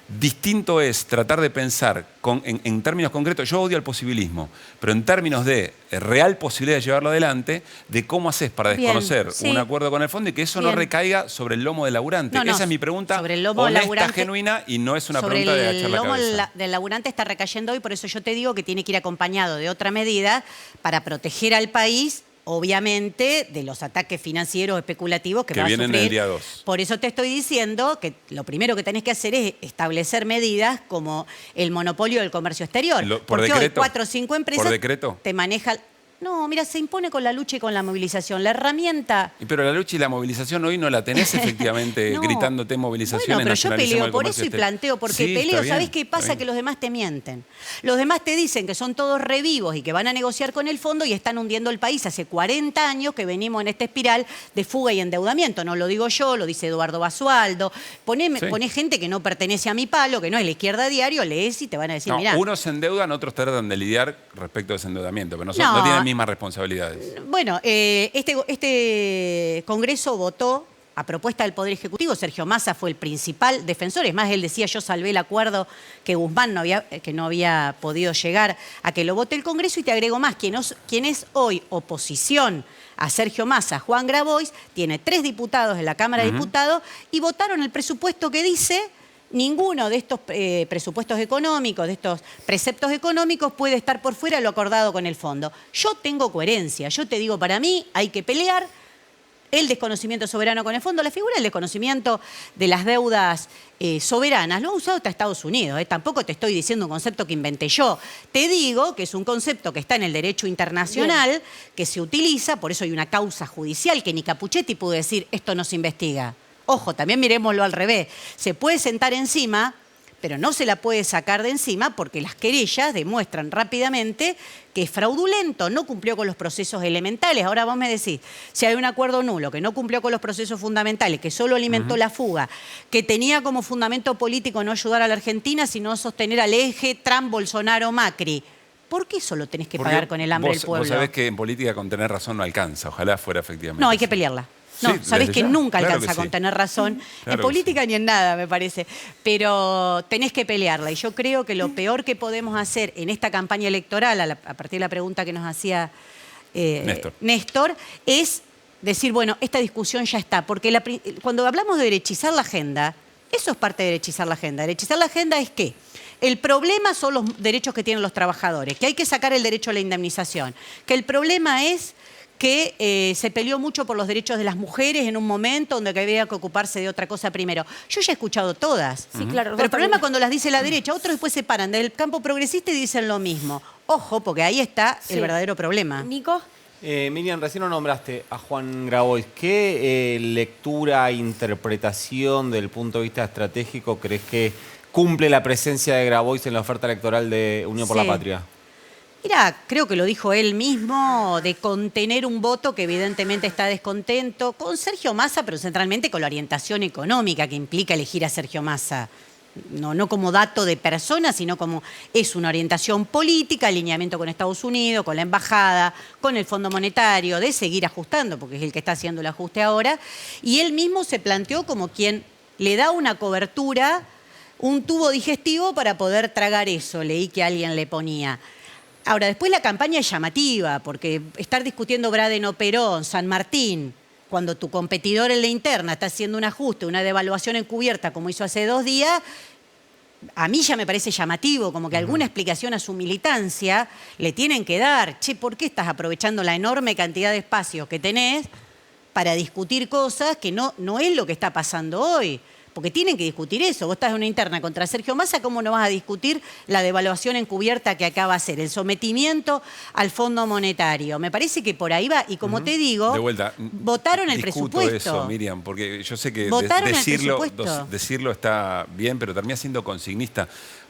Distinto es tratar de pensar en términos concretos, yo odio el posibilismo, pero en términos de real posibilidad de llevarlo adelante, de cómo haces para desconocer un acuerdo con el fondo y que eso no recaiga sobre el lomo del laburante. Esa es mi pregunta sobre el lomo honesta, laburante, genuina, y no es una pregunta de agachar la cabeza. Sobre el lomo del laburante está recayendo hoy, por eso yo te digo que tiene que ir acompañado de otra medida para proteger al país, obviamente, de los ataques financieros especulativos que va a sufrir. Vienen el día 2. Por eso te estoy diciendo que lo primero que tenés que hacer es establecer medidas como el monopolio del comercio exterior. ¿Por decreto? Hoy 4 o 5 empresas ¿Por decreto? te manejan... No, mira, se impone con la lucha y con la movilización. La herramienta... Pero la lucha y la movilización hoy no la tenés efectivamente gritándote movilización. Bueno, pero yo peleo por eso y planteo porque peleo. ¿Sabés qué pasa? Que los demás te mienten. Los demás te dicen que son todos revivos y que van a negociar con el fondo y están hundiendo el país. Hace 40 años que venimos en esta espiral de fuga y endeudamiento. No lo digo yo, lo dice Eduardo Basualdo. Poné gente que no pertenece a mi palo, que no es la izquierda diario, lees y te van a decir, mirá. Unos se endeudan, otros tratan de lidiar respecto a ese endeudamiento, pero no tienen mismas responsabilidades. Bueno, este Congreso votó a propuesta del Poder Ejecutivo. Sergio Massa fue el principal defensor. Es más, él decía, yo salvé el acuerdo que Guzmán no había podido llegar a que lo vote el Congreso. Y te agrego más, quien es hoy oposición a Sergio Massa, Juan Grabois, tiene 3 diputados en la Cámara de Diputados y votaron el presupuesto que dice... Ninguno de estos presupuestos económicos, de estos preceptos económicos puede estar por fuera de lo acordado con el fondo. Yo tengo coherencia. Yo te digo, para mí hay que pelear el desconocimiento soberano con el fondo. La figura del desconocimiento de las deudas soberanas lo ha usado hasta Estados Unidos. Tampoco te estoy diciendo un concepto que inventé yo. Te digo que es un concepto que está en el derecho internacional, que se utiliza, por eso hay una causa judicial que ni Capuchetti pudo decir esto no se investiga. Ojo, también miremoslo al revés. Se puede sentar encima, pero no se la puede sacar de encima porque las querellas demuestran rápidamente que es fraudulento, no cumplió con los procesos elementales. Ahora vos me decís, si hay un acuerdo nulo que no cumplió con los procesos fundamentales, que solo alimentó la fuga, que tenía como fundamento político no ayudar a la Argentina, sino sostener al eje Trump-Bolsonaro-Macri, ¿por qué solo tenés que pagar con el hambre del pueblo? Vos sabés que en política con tener razón no alcanza. Ojalá fuera efectivamente. No, hay que pelearla. No, sí, sabés que nunca claro alcanza con tener razón, claro en política ni en nada, me parece. Pero tenés que pelearla. Y yo creo que lo peor que podemos hacer en esta campaña electoral, a partir de la pregunta que nos hacía Néstor, es decir, bueno, esta discusión ya está. Porque cuando hablamos de derechizar la agenda, eso es parte de derechizar la agenda. Derechizar la agenda es ¿qué? El problema son los derechos que tienen los trabajadores, que hay que sacar el derecho a la indemnización, que el problema es que se peleó mucho por los derechos de las mujeres en un momento donde había que ocuparse de otra cosa primero. Yo ya he escuchado todas. Sí, claro. Pero el problema es cuando las dice la derecha, otros después se paran del campo progresista y dicen lo mismo. Ojo, porque ahí está el verdadero problema. Nico. Miriam, recién lo nombraste a Juan Grabois. ¿Qué lectura, interpretación del punto de vista estratégico crees que cumple la presencia de Grabois en la oferta electoral de Unión por la Patria? Mira, creo que lo dijo él mismo, de contener un voto que evidentemente está descontento con Sergio Massa, pero centralmente con la orientación económica que implica elegir a Sergio Massa. No como dato de persona, sino como es una orientación política, alineamiento con Estados Unidos, con la embajada, con el Fondo Monetario, de seguir ajustando, porque es el que está haciendo el ajuste ahora. Y él mismo se planteó como quien le da una cobertura, un tubo digestivo para poder tragar eso, leí que alguien le ponía. Ahora, después la campaña es llamativa, porque estar discutiendo Bradeno-Perón, San Martín, cuando tu competidor en la interna está haciendo un ajuste, una devaluación encubierta, como hizo hace 2 días, a mí ya me parece llamativo, como que alguna explicación a su militancia le tienen que dar. Che, ¿por qué estás aprovechando la enorme cantidad de espacios que tenés para discutir cosas que no es lo que está pasando hoy? Porque tienen que discutir eso. Vos estás en una interna contra Sergio Massa, ¿cómo no vas a discutir la devaluación encubierta que acaba de hacer? El sometimiento al Fondo Monetario. Me parece que por ahí va. Y como te digo, de vuelta, votaron el presupuesto. Eso, Miriam, porque yo sé que decirlo está bien, pero termina siendo consignista.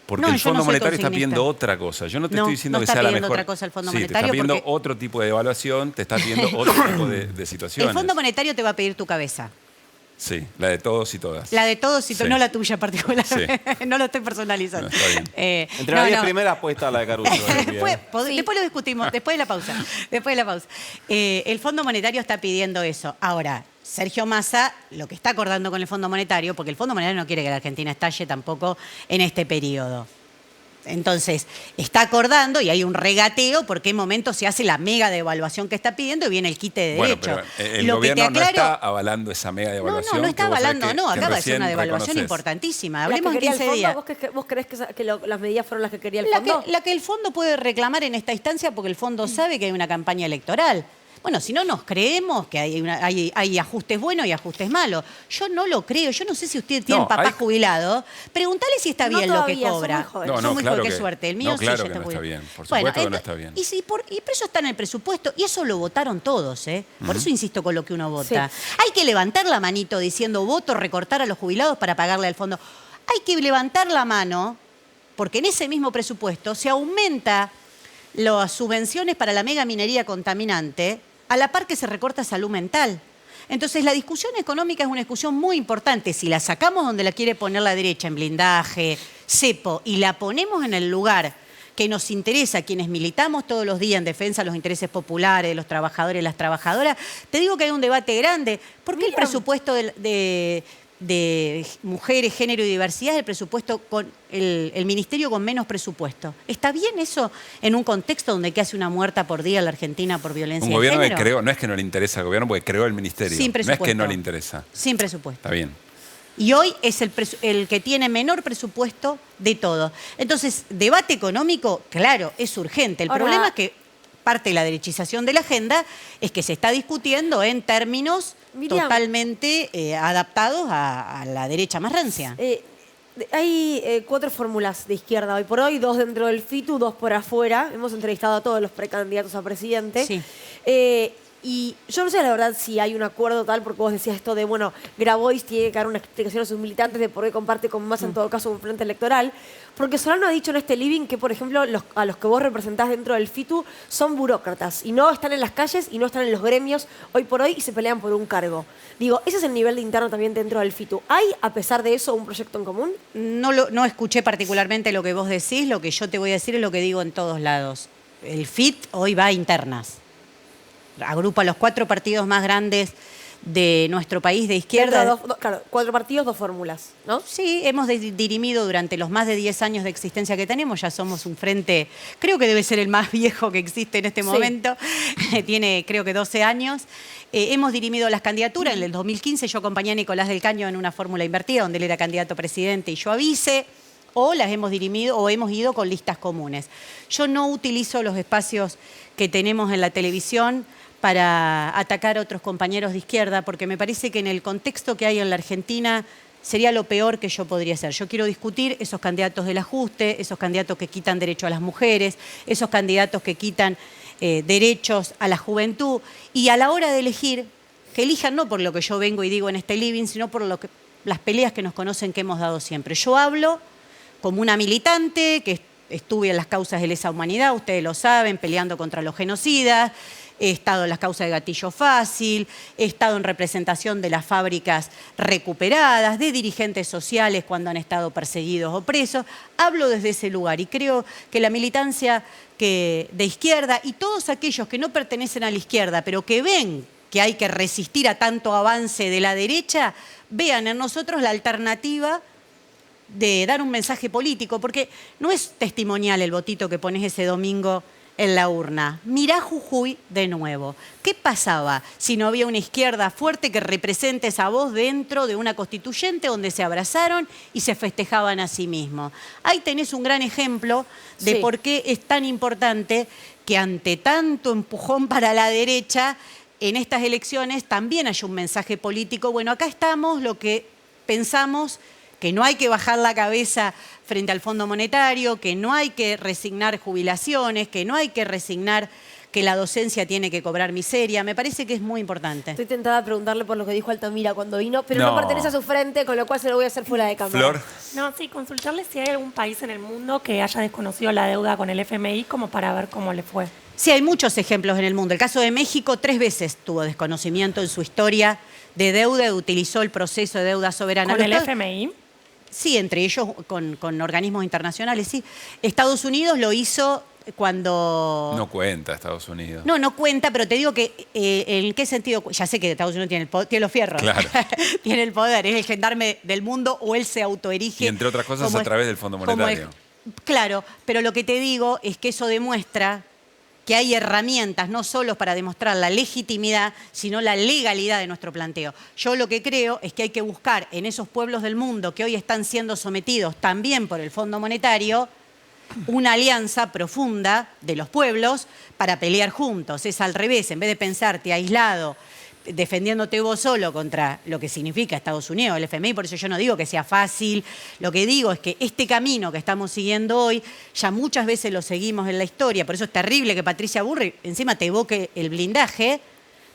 Porque el Fondo Monetario está pidiendo otra cosa. Yo no te estoy diciendo que sea la mejor. No está pidiendo otra cosa el Fondo Monetario. Te está pidiendo otro tipo de devaluación, te está pidiendo otro tipo de situaciones. El Fondo Monetario te va a pedir tu cabeza. Sí, la de todos y todas. La de todos y todas, no la tuya particularmente. Sí. No lo estoy personalizando. No, está bien. Entre las 10 primeras puede estar la de Caruso. Después lo discutimos, después de la pausa. El Fondo Monetario está pidiendo eso. Ahora, Sergio Massa lo que está acordando con el Fondo Monetario, porque el Fondo Monetario no quiere que la Argentina estalle tampoco en este periodo. Entonces, está acordando y hay un regateo por qué momento se hace la mega devaluación que está pidiendo y viene el quite de derecho. Bueno, pero el gobierno no está avalando esa mega devaluación. No está avalando, no. Acaba de ser una devaluación reconoces. Importantísima. Hablemos en 15 días. ¿Vos creés que las medidas fueron las que quería el fondo? La que el fondo puede reclamar en esta instancia porque el fondo sabe que hay una campaña electoral. Bueno, si no nos creemos que hay ajustes buenos y ajustes malos. Yo no lo creo. Yo no sé si usted tiene papá jubilado. Pregúntale si está bien lo que cobra. No, muy claro qué que, suerte. El mío no, claro sí, que no está bien. Por bueno, supuesto que no está bien. Y por eso está en el presupuesto. Y eso lo votaron todos, ¿eh? Por eso insisto con lo que uno vota. Sí. Hay que levantar la manito diciendo voto recortar a los jubilados para pagarle al fondo. Hay que levantar la mano porque en ese mismo presupuesto se aumenta las subvenciones para la mega minería contaminante a la par que se recorta salud mental. Entonces, la discusión económica es una discusión muy importante. Si la sacamos donde la quiere poner la derecha, en blindaje, cepo, y la ponemos en el lugar que nos interesa, quienes militamos todos los días en defensa de los intereses populares, de los trabajadores y las trabajadoras, te digo que hay un debate grande. ¿Por qué el presupuesto de mujeres, género y diversidad es el presupuesto con el ministerio con menos presupuesto? ¿Está bien eso en un contexto donde hace una muerta por día en la Argentina por violencia de género? Un gobierno que creó, no es que no le interesa al gobierno porque creó el ministerio. Sin presupuesto. No es que no le interesa. Sin presupuesto. Está bien. Y hoy es el que tiene menor presupuesto de todo. Entonces, debate económico, claro, es urgente. El problema es que parte de la derechización de la agenda es que se está discutiendo en términos totalmente adaptados a la derecha más rancia. Hay 4 fórmulas de izquierda hoy por hoy, 2 dentro del FITU, 2 por afuera. Hemos entrevistado a todos los precandidatos a presidente. Sí. Y yo no sé la verdad si hay un acuerdo tal, porque vos decías esto de, bueno, Grabois tiene que dar una explicación a sus militantes de por qué comparte con Massa en todo caso un frente electoral. Porque Solano ha dicho en este living que, por ejemplo, a los que vos representás dentro del FITU son burócratas y no están en las calles y no están en los gremios hoy por hoy y se pelean por un cargo. Digo, ese es el nivel de interno también dentro del FITU. ¿Hay, a pesar de eso, un proyecto en común? No escuché particularmente lo que vos decís. Lo que yo te voy a decir es lo que digo en todos lados. El FIT hoy va a internas. Agrupa los 4 partidos más grandes de nuestro país de izquierda. Claro, 4 partidos, 2 fórmulas, ¿no? Sí, hemos dirimido durante los más de 10 años de existencia que tenemos. Ya somos un frente, creo que debe ser el más viejo que existe en este momento. Tiene, creo que 12 años. Hemos dirimido las candidaturas. En el 2015 yo acompañé a Nicolás del Caño en una fórmula invertida, donde él era candidato a presidente y yo a vice. O las hemos dirimido o hemos ido con listas comunes. Yo no utilizo los espacios que tenemos en la televisión para atacar a otros compañeros de izquierda, porque me parece que en el contexto que hay en la Argentina sería lo peor que yo podría hacer. Yo quiero discutir esos candidatos del ajuste, esos candidatos que quitan derecho a las mujeres, esos candidatos que quitan derechos a la juventud, y a la hora de elegir, que elijan no por lo que yo vengo y digo en este living, sino por las peleas que nos conocen que hemos dado siempre. Yo hablo como una militante que estuve en las causas de lesa humanidad, ustedes lo saben, peleando contra los genocidas. He estado en las causas de gatillo fácil, he estado en representación de las fábricas recuperadas, de dirigentes sociales cuando han estado perseguidos o presos. Hablo desde ese lugar y creo que la militancia de izquierda y todos aquellos que no pertenecen a la izquierda, pero que ven que hay que resistir a tanto avance de la derecha, vean en nosotros la alternativa de dar un mensaje político, porque no es testimonial el votito que pones ese domingo en la urna. Mirá Jujuy de nuevo. ¿Qué pasaba si no había una izquierda fuerte que represente esa voz dentro de una constituyente donde se abrazaron y se festejaban a sí mismos? Ahí tenés un gran ejemplo de por qué es tan importante que ante tanto empujón para la derecha, en estas elecciones también haya un mensaje político. Bueno, acá estamos, lo que pensamos que no hay que bajar la cabeza frente al Fondo Monetario, que no hay que resignar jubilaciones, que no hay que resignar que la docencia tiene que cobrar miseria. Me parece que es muy importante. Estoy tentada de preguntarle por lo que dijo Altamira cuando vino, pero no pertenece a su frente, con lo cual se lo voy a hacer fuera de cámara. Flor. No, sí, consultarle si hay algún país en el mundo que haya desconocido la deuda con el FMI como para ver cómo le fue. Sí, hay muchos ejemplos en el mundo. El caso de México 3 veces tuvo desconocimiento en su historia de deuda, utilizó el proceso de deuda soberana. ¿Con el FMI? Sí, entre ellos con organismos internacionales, sí. Estados Unidos lo hizo cuando... No cuenta Estados Unidos. No cuenta, pero te digo que ¿en qué sentido? Ya sé que Estados Unidos tiene, tiene los fierros. Claro. Tiene el poder, es el gendarme del mundo o él se autoerige. Y entre otras cosas a través del Fondo Monetario. Claro, pero lo que te digo es que eso demuestra que hay herramientas no solo para demostrar la legitimidad, sino la legalidad de nuestro planteo. Yo lo que creo es que hay que buscar en esos pueblos del mundo que hoy están siendo sometidos también por el Fondo Monetario una alianza profunda de los pueblos para pelear juntos. Es al revés, en vez de pensarte aislado, defendiéndote vos solo contra lo que significa Estados Unidos, el FMI, por eso yo no digo que sea fácil, lo que digo es que este camino que estamos siguiendo hoy, ya muchas veces lo seguimos en la historia, por eso es terrible que Patricia Bullrich encima te evoque el blindaje,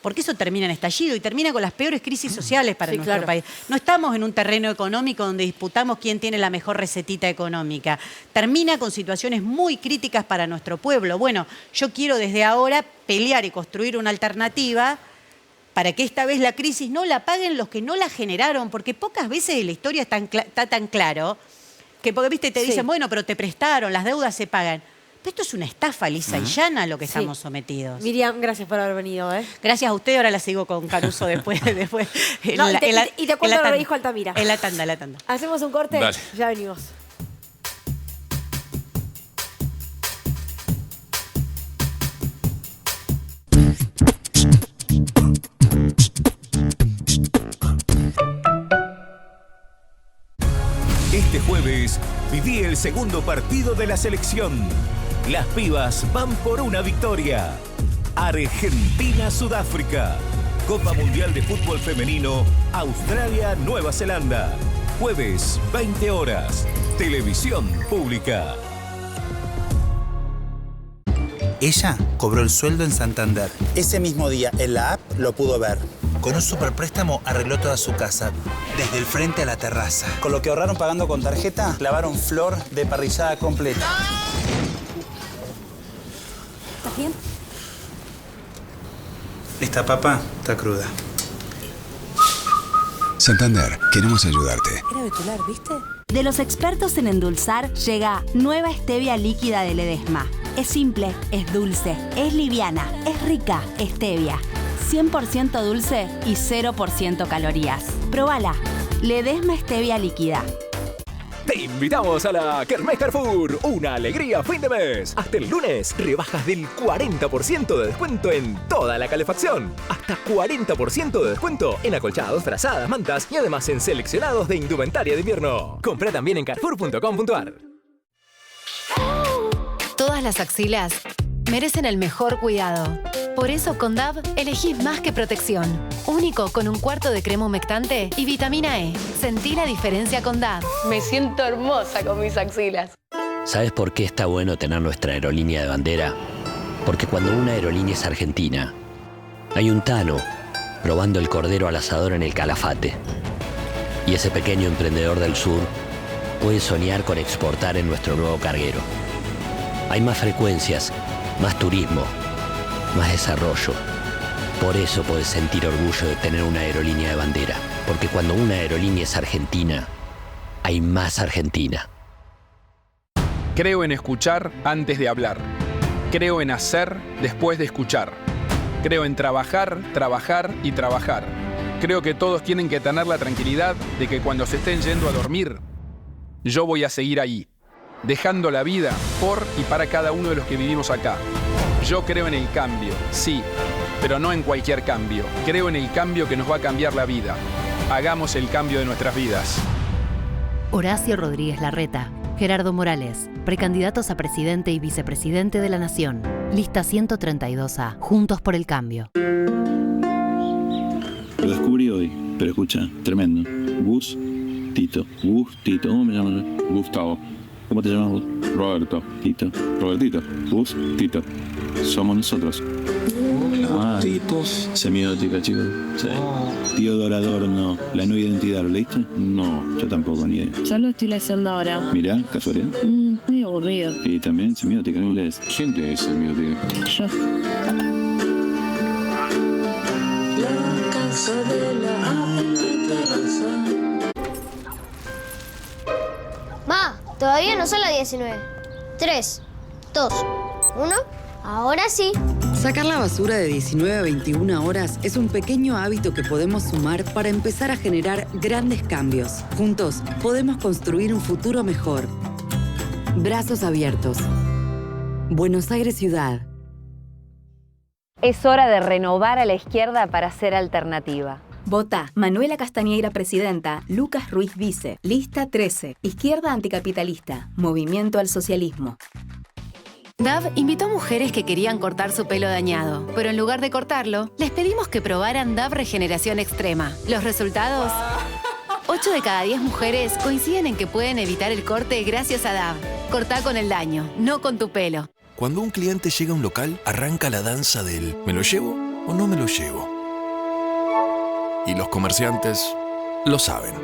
porque eso termina en estallido y termina con las peores crisis sociales para nuestro país. No estamos en un terreno económico donde disputamos quién tiene la mejor recetita económica. Termina con situaciones muy críticas para nuestro pueblo. Bueno, yo quiero desde ahora pelear y construir una alternativa para que esta vez la crisis no la paguen los que no la generaron, porque pocas veces en la historia está tan claro que, porque viste, te dicen, bueno, pero te prestaron, las deudas se pagan. Pero esto es una estafa lisa y llana a lo que estamos sometidos. Miriam, gracias por haber venido. Gracias a usted, ahora la sigo con Caruso después. Y te cuento lo que dijo Altamira. En la tanda. Hacemos un corte, Dale. Ya venimos. Este jueves viví el segundo partido de la selección. Las pibas van por una victoria. Argentina-Sudáfrica. Copa Mundial de Fútbol Femenino. Australia-Nueva Zelanda. Jueves, 20 horas. Televisión Pública. Ella cobró el sueldo en Santander. Ese mismo día, en la app, lo pudo ver. Con un superpréstamo arregló toda su casa, desde el frente a la terraza. Con lo que ahorraron pagando con tarjeta, clavaron flor de parrillada completa. ¿Estás bien? Esta papa está cruda. Santander, queremos ayudarte. Era Betular, ¿viste? De los expertos en endulzar, llega nueva stevia líquida de Ledesma. Es simple, es dulce, es liviana, es rica, stevia. 100% dulce y 0% calorías. Próbala. Ledesma stevia líquida. Te invitamos a la Kermés Carrefour, una alegría fin de mes. Hasta el lunes, rebajas del 40% de descuento en toda la calefacción. Hasta 40% de descuento en acolchados, frazadas, mantas y además en seleccionados de indumentaria de invierno. Compra también en carrefour.com.ar. Todas las axilas merecen el mejor cuidado. Por eso con DAV elegís más que protección. Único con un cuarto de crema humectante y vitamina E. Sentí la diferencia con DAV. Me siento hermosa con mis axilas. ¿Sabes por qué está bueno tener nuestra aerolínea de bandera? Porque cuando una aerolínea es argentina, hay un Tano probando el cordero al asador en el Calafate. Y ese pequeño emprendedor del sur puede soñar con exportar en nuestro nuevo carguero. Hay más frecuencias, más turismo, más desarrollo. Por eso podés sentir orgullo de tener una aerolínea de bandera. Porque cuando una aerolínea es argentina, hay más Argentina. Creo en escuchar antes de hablar. Creo en hacer después de escuchar. Creo en trabajar, trabajar y trabajar. Creo que todos tienen que tener la tranquilidad de que cuando se estén yendo a dormir, yo voy a seguir ahí, dejando la vida por y para cada uno de los que vivimos acá. Yo creo en el cambio, sí, pero no en cualquier cambio. Creo en el cambio que nos va a cambiar la vida. Hagamos el cambio de nuestras vidas. Horacio Rodríguez Larreta, Gerardo Morales, precandidatos a presidente y vicepresidente de la Nación. Lista 132A, Juntos por el Cambio. Lo descubrí hoy, pero escucha, tremendo. Gustito. ¿Cómo me llamas? Gustavo. ¿Cómo te llamas vos? Roberto. Robertito. Gustito. Somos nosotros. Semiótica, chicos. Sí. Tío Dorador, no. La nueva identidad, ¿lo leíste? No, yo tampoco, ni idea. Yo lo estoy leyendo ahora. Mirá, casualidad. Muy aburrido. Y también semiótica, ¿no lees? ¿Quién te es semiótica? Yo. Todavía no son las 19. 3, 2, 1. Ahora sí. Sacar la basura de 19 a 21 horas es un pequeño hábito que podemos sumar para empezar a generar grandes cambios. Juntos podemos construir un futuro mejor. Brazos abiertos. Buenos Aires Ciudad. Es hora de renovar a la izquierda para ser alternativa. Vota Manuela Castañeira presidenta, Lucas Ruiz vice, lista 13, Izquierda Anticapitalista, Movimiento al Socialismo. DAV invitó a mujeres que querían cortar su pelo dañado, pero en lugar de cortarlo, les pedimos que probaran DAV Regeneración Extrema. ¿Los resultados? 8 de cada 10 mujeres coinciden en que pueden evitar el corte gracias a DAV. Cortá con el daño, no con tu pelo. Cuando un cliente llega a un local, arranca la danza del ¿me lo llevo o no me lo llevo? Y los comerciantes lo saben.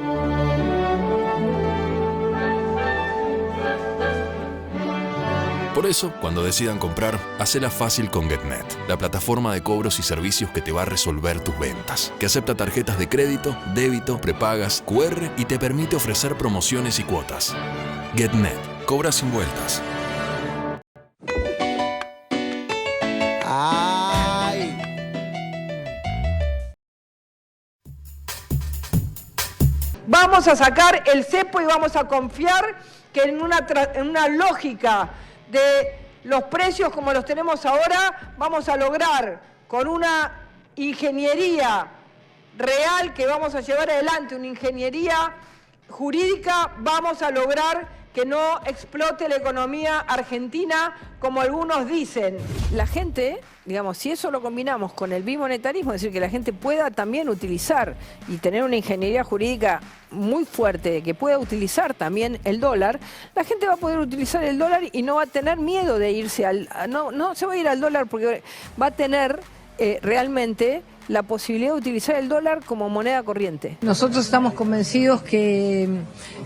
Por eso, cuando decidan comprar, hacela fácil con GetNet, la plataforma de cobros y servicios que te va a resolver tus ventas, que acepta tarjetas de crédito, débito, prepagas, QR y te permite ofrecer promociones y cuotas. GetNet, cobra sin vueltas. Vamos a sacar el cepo y vamos a confiar que en una lógica de los precios como los tenemos ahora, vamos a lograr con una ingeniería real que vamos a llevar adelante, una ingeniería jurídica, vamos a lograr que no explote la economía argentina como algunos dicen. La gente, digamos, si eso lo combinamos con el bimonetarismo, es decir, que la gente pueda también utilizar y tener una ingeniería jurídica muy fuerte, que pueda utilizar también el dólar, la gente va a poder utilizar el dólar y no va a tener miedo de irse no se va a ir al dólar porque va a tener realmente la posibilidad de utilizar el dólar como moneda corriente. Nosotros estamos convencidos que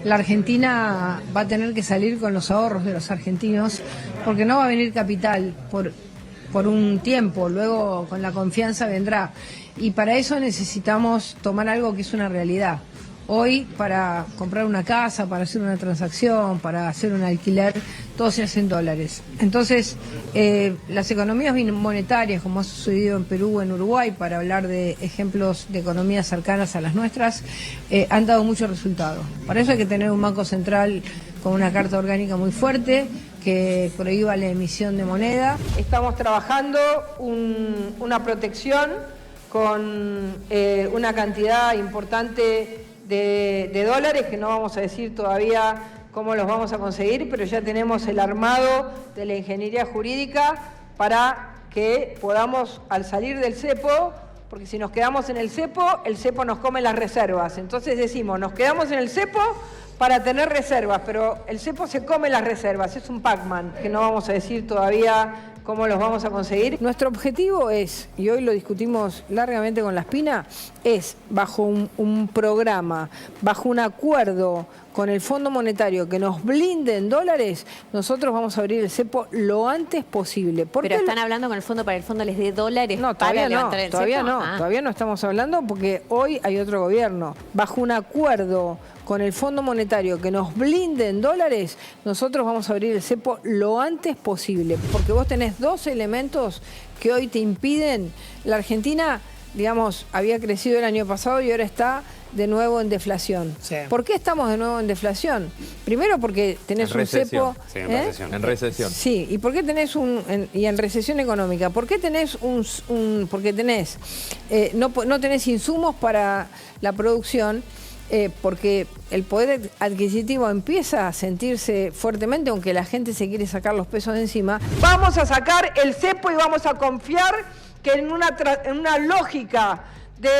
la Argentina va a tener que salir con los ahorros de los argentinos porque no va a venir capital por un tiempo, luego con la confianza vendrá. Y para eso necesitamos tomar algo que es una realidad. Hoy, para comprar una casa, para hacer una transacción, para hacer un alquiler, todo se hace en dólares. Entonces, las economías monetarias, como ha sucedido en Perú o en Uruguay, para hablar de ejemplos de economías cercanas a las nuestras, han dado mucho resultado. Para eso hay que tener un banco central con una carta orgánica muy fuerte, que prohíba la emisión de moneda. Estamos trabajando una protección con una cantidad importante de dólares, que no vamos a decir todavía cómo los vamos a conseguir, pero ya tenemos el armado de la ingeniería jurídica para que podamos, al salir del cepo, porque si nos quedamos en el cepo nos come las reservas. Entonces decimos, nos quedamos en el cepo para tener reservas, pero el cepo se come las reservas, es un Pac-Man, que no vamos a decir todavía cómo los vamos a conseguir. Nuestro objetivo es, y hoy lo discutimos largamente con La Espina, es bajo un programa, bajo un acuerdo con el Fondo Monetario que nos blinde en dólares, nosotros vamos a abrir el cepo lo antes posible. Pero están hablando con el fondo para que el fondo les dé dólares para levantar el cepo. Todavía no estamos hablando porque hoy hay otro gobierno. Bajo un acuerdo con el Fondo Monetario que nos blinde en dólares, nosotros vamos a abrir el cepo lo antes posible, porque vos tenés dos elementos que hoy te impiden. La Argentina, digamos, había crecido el año pasado y ahora está de nuevo en deflación. Sí. ¿Por qué estamos de nuevo en deflación? Primero porque tenés un cepo... Sí, en recesión. Sí, ¿y por qué tenés y en recesión económica? ¿Por qué tenés porque tenés... no tenés insumos para la producción, porque el poder adquisitivo empieza a sentirse fuertemente, aunque la gente se quiere sacar los pesos de encima. Vamos a sacar el cepo y vamos a confiar que en una lógica de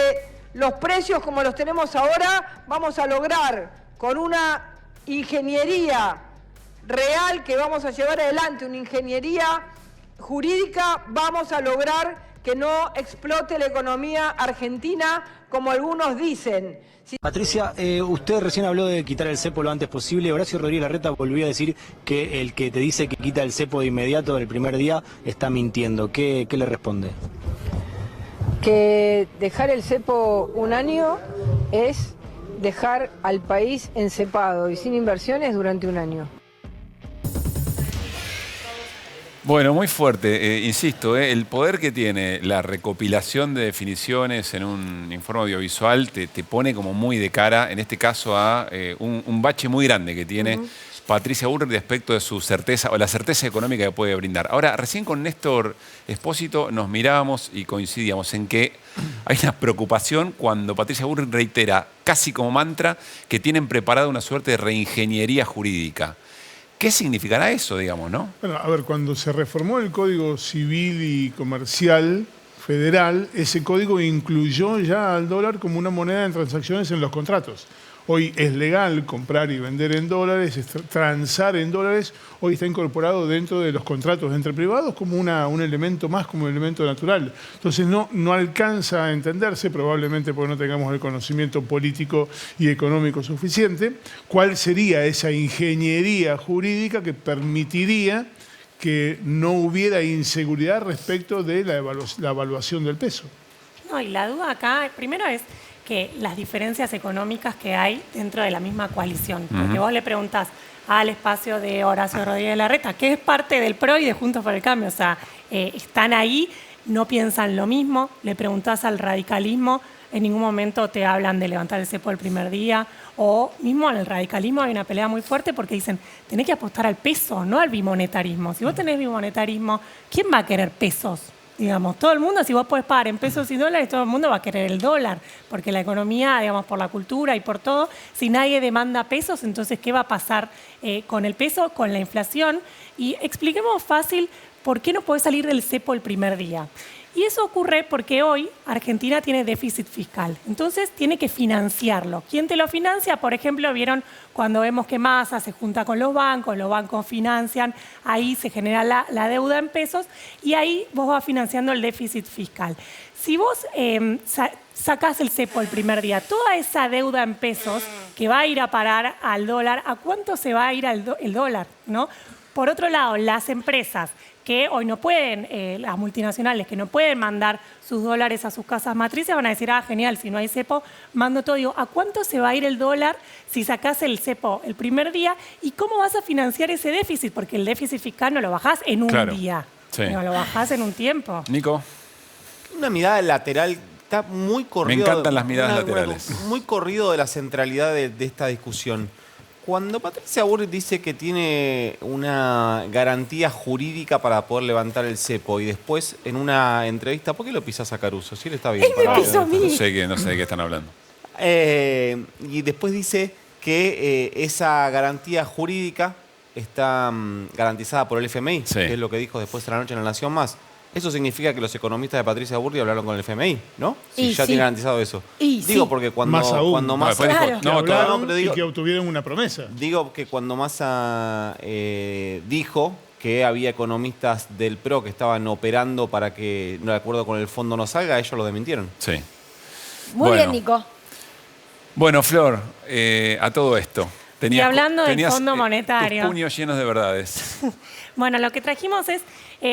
los precios como los tenemos ahora, vamos a lograr con una ingeniería real que vamos a llevar adelante, una ingeniería jurídica, vamos a lograr que no explote la economía argentina como algunos dicen. Patricia, usted recién habló de quitar el cepo lo antes posible. Horacio Rodríguez Larreta volvió a decir que el que te dice que quita el cepo de inmediato el primer día está mintiendo. ¿Qué le responde? Que dejar el cepo un año es dejar al país encepado y sin inversiones durante un año. Bueno, muy fuerte. Insisto, el poder que tiene la recopilación de definiciones en un informe audiovisual te pone como muy de cara, en este caso, a un bache muy grande que tiene Patricia Bullrich respecto de su certeza o la certeza económica que puede brindar. Ahora, recién con Néstor Espósito nos mirábamos y coincidíamos en que hay una preocupación cuando Patricia Bullrich reitera casi como mantra que tienen preparada una suerte de reingeniería jurídica. ¿Qué significará eso, digamos, no? Bueno, a ver, cuando se reformó el Código Civil y Comercial Federal, ese código incluyó ya al dólar como una moneda en transacciones en los contratos. Hoy es legal comprar y vender en dólares, transar en dólares. Hoy está incorporado dentro de los contratos entre privados como un elemento más, como un elemento natural. Entonces no alcanza a entenderse, probablemente porque no tengamos el conocimiento político y económico suficiente, cuál sería esa ingeniería jurídica que permitiría que no hubiera inseguridad respecto de la evaluación del peso. No, y la duda acá, primero es que las diferencias económicas que hay dentro de la misma coalición. Porque vos le preguntás al espacio de Horacio Rodríguez Larreta, que es parte del PRO y de Juntos por el Cambio, o sea, están ahí, no piensan lo mismo, le preguntás al radicalismo, en ningún momento te hablan de levantar el cepo el primer día, o mismo en el radicalismo hay una pelea muy fuerte porque dicen, tenés que apostar al peso, no al bimonetarismo. Si vos tenés bimonetarismo, ¿quién va a querer pesos? Digamos, todo el mundo, si vos podés pagar en pesos y dólares, todo el mundo va a querer el dólar, porque la economía, digamos, por la cultura y por todo, si nadie demanda pesos, entonces, ¿qué va a pasar con el peso, con la inflación? Y expliquemos fácil por qué no podés salir del cepo el primer día. Y eso ocurre porque hoy Argentina tiene déficit fiscal, entonces tiene que financiarlo. ¿Quién te lo financia? Por ejemplo, vieron cuando vemos que Massa se junta con los bancos financian, ahí se genera la deuda en pesos y ahí vos vas financiando el déficit fiscal. Si vos sacás el cepo el primer día, toda esa deuda en pesos que va a ir a parar al dólar, ¿a cuánto se va a ir el dólar? ¿No? Por otro lado, las empresas que hoy no pueden, las multinacionales que no pueden mandar sus dólares a sus casas matrices, van a decir, genial, si no hay cepo, mando todo. Digo, ¿a cuánto se va a ir el dólar si sacás el cepo el primer día? ¿Y cómo vas a financiar ese déficit? Porque el déficit fiscal no lo bajás en un día, no lo bajás en un tiempo. Nico. Una mirada lateral, está muy corrido. Me encantan las miradas laterales. Muy corrido de la centralidad de esta discusión. Cuando Patricia Bullrich dice que tiene una garantía jurídica para poder levantar el cepo y después en una entrevista, ¿por qué lo pisas a Caruso? Si él está bien. Él me pisó a mí. No sé de qué están hablando. Y después dice que esa garantía jurídica está garantizada por el FMI, que es lo que dijo después de la noche en La Nación Más. Eso significa que los economistas de Patricia Bullrich hablaron con el FMI, ¿no? Si ya tiene garantizado eso. Digo, porque cuando Massa... y que obtuvieron una promesa. Digo que cuando Massa dijo que había economistas del PRO que estaban operando para que, de acuerdo con el fondo, no salga, ellos lo desmintieron. Sí. Muy bien, Nico. Bueno, Flor, a todo esto. Y hablando del Fondo Monetario. Tus puños llenos de verdades. Bueno, lo que trajimos es,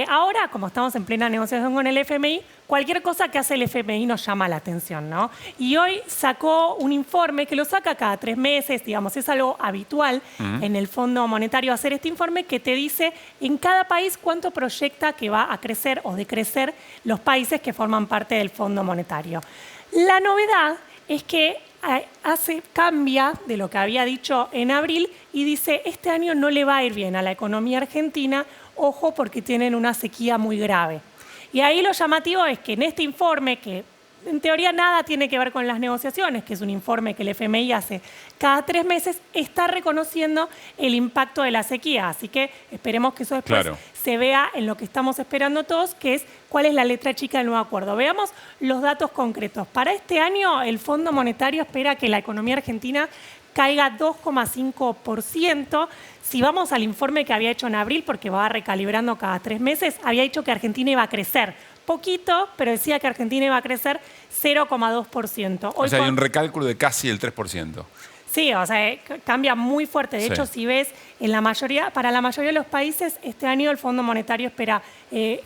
ahora, como estamos en plena negociación con el FMI, cualquier cosa que hace el FMI nos llama la atención, ¿no? Y hoy sacó un informe que lo saca cada 3 meses, digamos, es algo habitual en el Fondo Monetario hacer este informe que te dice en cada país cuánto proyecta que va a crecer o decrecer los países que forman parte del Fondo Monetario. La novedad es que cambia de lo que había dicho en abril y dice, este año no le va a ir bien a la economía argentina, ojo porque tienen una sequía muy grave. Y ahí lo llamativo es que en este informe, que en teoría nada tiene que ver con las negociaciones, que es un informe que el FMI hace cada 3 meses, está reconociendo el impacto de la sequía. Así que esperemos que eso después se vea en lo que estamos esperando todos, que es cuál es la letra chica del nuevo acuerdo. Veamos los datos concretos. Para este año, el Fondo Monetario espera que la economía argentina caiga 2,5%. Si vamos al informe que había hecho en abril, porque va recalibrando cada 3 meses, había dicho que Argentina iba a crecer poquito, pero decía que Argentina iba a crecer 0,2%. O sea, hay un recálculo de casi el 3%. Sí, o sea, cambia muy fuerte. De hecho, si ves, para la mayoría de los países, este año el Fondo Monetario espera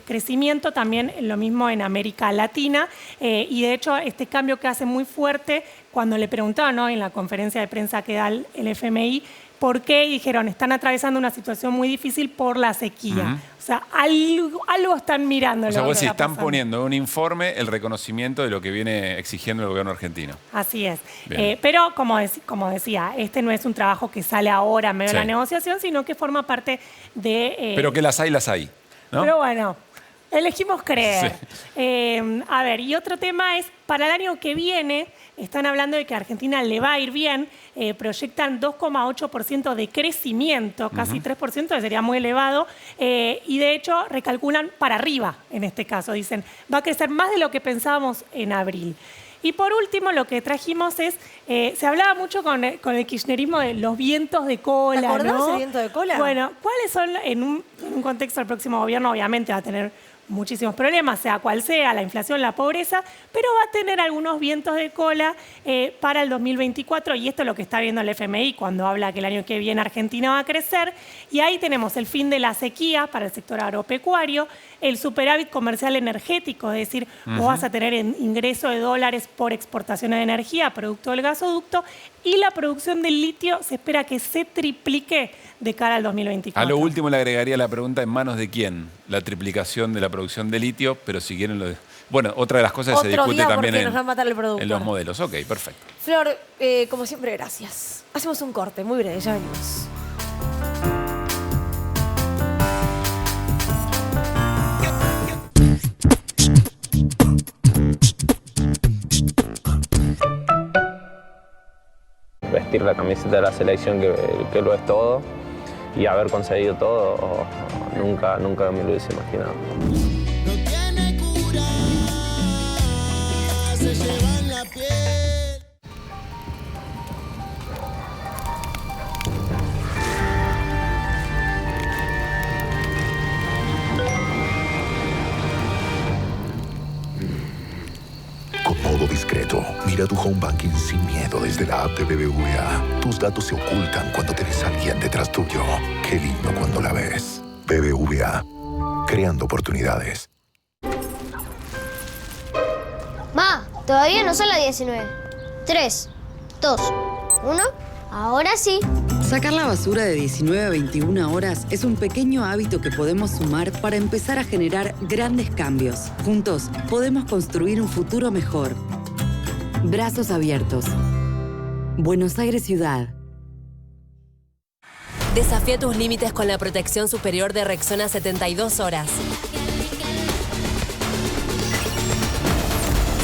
crecimiento, también lo mismo en América Latina. Y de hecho, este cambio que hace muy fuerte, cuando le preguntaban, ¿no?, en la conferencia de prensa que da el FMI, ¿Por qué? Y dijeron, están atravesando una situación muy difícil por la sequía. O sea, algo están mirando. O sea, vos están poniendo en un informe el reconocimiento de lo que viene exigiendo el gobierno argentino. Así es. Pero, como decía, este no es un trabajo que sale ahora en medio de la negociación, sino que forma parte de... Pero que las hay, ¿no? Pero bueno, elegimos creer. A ver, y otro tema es, para el año que viene, están hablando de que a Argentina le va a ir bien, proyectan 2,8% de crecimiento, casi 3%, que sería muy elevado, y de hecho recalculan para arriba en este caso. Dicen, va a crecer más de lo que pensábamos en abril. Y por último, lo que trajimos es, se hablaba mucho con el kirchnerismo de los vientos de cola. ¿Te acordás ¿no? del viento de cola? Bueno, ¿cuáles son, en un contexto del próximo gobierno, obviamente va a tener muchísimos problemas, sea cual sea, la inflación, la pobreza, pero va a tener algunos vientos de cola para el 2024, y esto es lo que está viendo el FMI cuando habla que el año que viene Argentina va a crecer, y ahí tenemos el fin de la sequía para el sector agropecuario, el superávit comercial energético, es decir, vos vas a tener ingreso de dólares por exportaciones de energía, producto del gasoducto, y la producción del litio se espera que se triplique de cara al 2024. A lo último le agregaría la pregunta, ¿en manos de quién? La triplicación de la producción de litio, pero si quieren lo de... Bueno, otra de las cosas que se discute también nos va a matar el producto. en los modelos. Ok, perfecto. Flor, como siempre, gracias. Hacemos un corte muy breve, ya venimos. Vestir la camiseta de la selección que lo es todo y haber conseguido todo, nunca me lo hubiese imaginado. No tiene cura, se llevan la piel. Con modo discreto, mira tu home banking sin miedo desde la app de BBVA. Tus datos se ocultan cuando tienes a alguien detrás tuyo. Qué lindo cuando la ves. BBVA, creando oportunidades. Va, todavía no son las 19. 3, 2, 1, ahora sí. Sacar la basura de 19 a 21 horas es un pequeño hábito que podemos sumar para empezar a generar grandes cambios. Juntos podemos construir un futuro mejor. Brazos abiertos. Buenos Aires Ciudad. Desafía tus límites con la protección superior de Rexona 72 horas.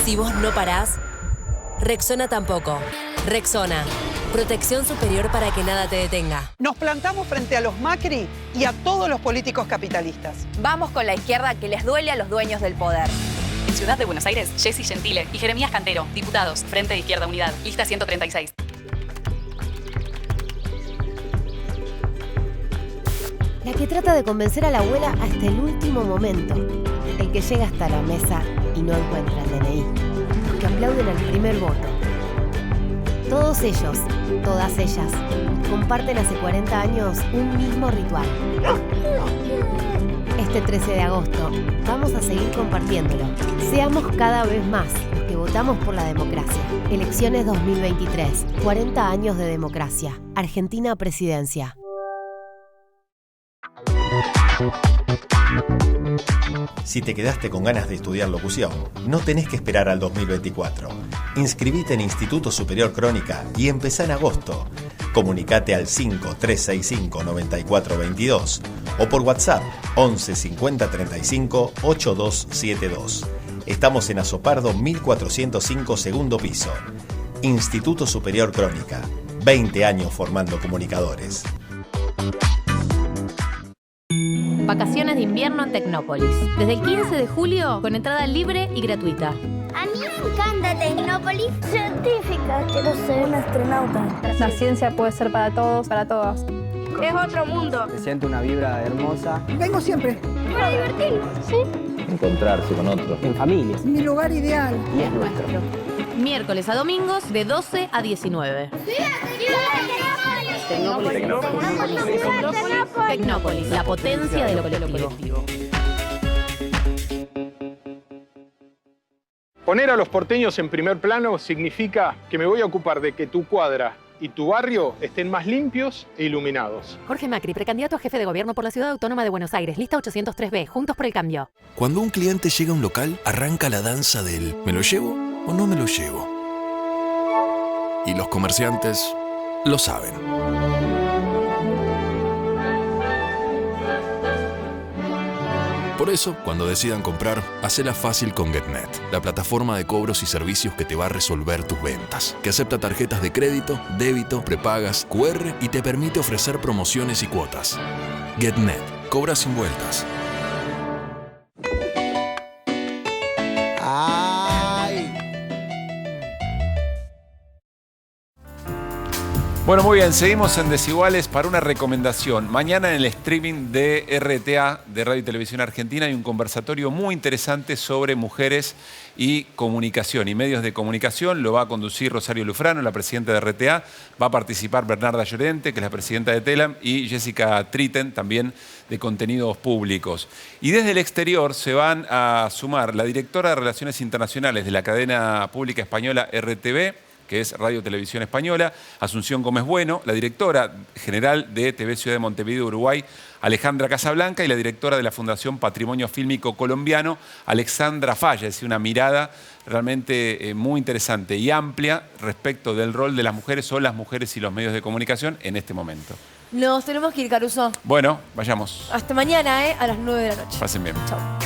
Si vos no parás, Rexona tampoco. Rexona. Protección superior para que nada te detenga. Nos plantamos frente a los Macri y a todos los políticos capitalistas. Vamos con la izquierda que les duele a los dueños del poder. En Ciudad de Buenos Aires, Jessy Gentile y Jeremías Cantero, diputados, Frente de Izquierda Unidad, lista 136. La que trata de convencer a la abuela hasta el último momento. El que llega hasta la mesa y no encuentra el DNI. Los que aplauden al primer voto. Todos ellos, todas ellas, comparten hace 40 años un mismo ritual. Este 13 de agosto vamos a seguir compartiéndolo. Seamos cada vez más los que votamos por la democracia. Elecciones 2023, 40 años de democracia. Argentina Presidencia. Si te quedaste con ganas de estudiar locución, no tenés que esperar al 2024. Inscribite en Instituto Superior Crónica y empezá en agosto. Comunicate al 5365-9422 o por WhatsApp 11 50 35 8272. Estamos en Azopardo 1405 segundo piso. Instituto Superior Crónica. 20 años formando comunicadores. Vacaciones de invierno en Tecnópolis. Desde el 15 de julio con entrada libre y gratuita. A mí me encanta Tecnópolis. Científica, quiero ser una astronauta. La ciencia puede ser para todos, para todas. Es otro mundo. Se siente una vibra hermosa. Vengo siempre. Para divertirnos, ¿sí? Encontrarse con otros. En familia. Mi lugar ideal. Y es nuestro. Miércoles a domingos de 12 a 19. Tecnópolis, la potencia de lo colectivo. Poner a los porteños en primer plano significa que me voy a ocupar de que tu cuadra y tu barrio estén más limpios e iluminados. Jorge Macri, precandidato a jefe de gobierno por la Ciudad Autónoma de Buenos Aires, lista 803B, Juntos por el Cambio. Cuando un cliente llega a un local, arranca la danza del ¿me lo llevo o no me lo llevo? Y los comerciantes lo saben. Por eso, cuando decidan comprar, hacela fácil con GetNet, la plataforma de cobros y servicios que te va a resolver tus ventas, que acepta tarjetas de crédito, débito, prepagas, QR y te permite ofrecer promociones y cuotas. GetNet, cobra sin vueltas. Bueno, muy bien, seguimos en Desiguales para una recomendación. Mañana en el streaming de RTA, de Radio y Televisión Argentina, hay un conversatorio muy interesante sobre mujeres y comunicación y medios de comunicación. Lo va a conducir Rosario Lufrano, la presidenta de RTA. Va a participar Bernarda Llorente, que es la presidenta de Telam, y Jessica Triten, también de Contenidos Públicos. Y desde el exterior se van a sumar la directora de Relaciones Internacionales de la cadena pública española RTV, que es Radio Televisión Española, Asunción Gómez Bueno, la directora general de TV Ciudad de Montevideo, Uruguay, Alejandra Casablanca, y la directora de la Fundación Patrimonio Fílmico Colombiano, Alexandra Falla. Es una mirada realmente muy interesante y amplia respecto del rol de las mujeres o las mujeres y los medios de comunicación en este momento. Nos tenemos que ir, Caruso. Bueno, vayamos. Hasta mañana, a las 9 de la noche. Pasen bien. Chao.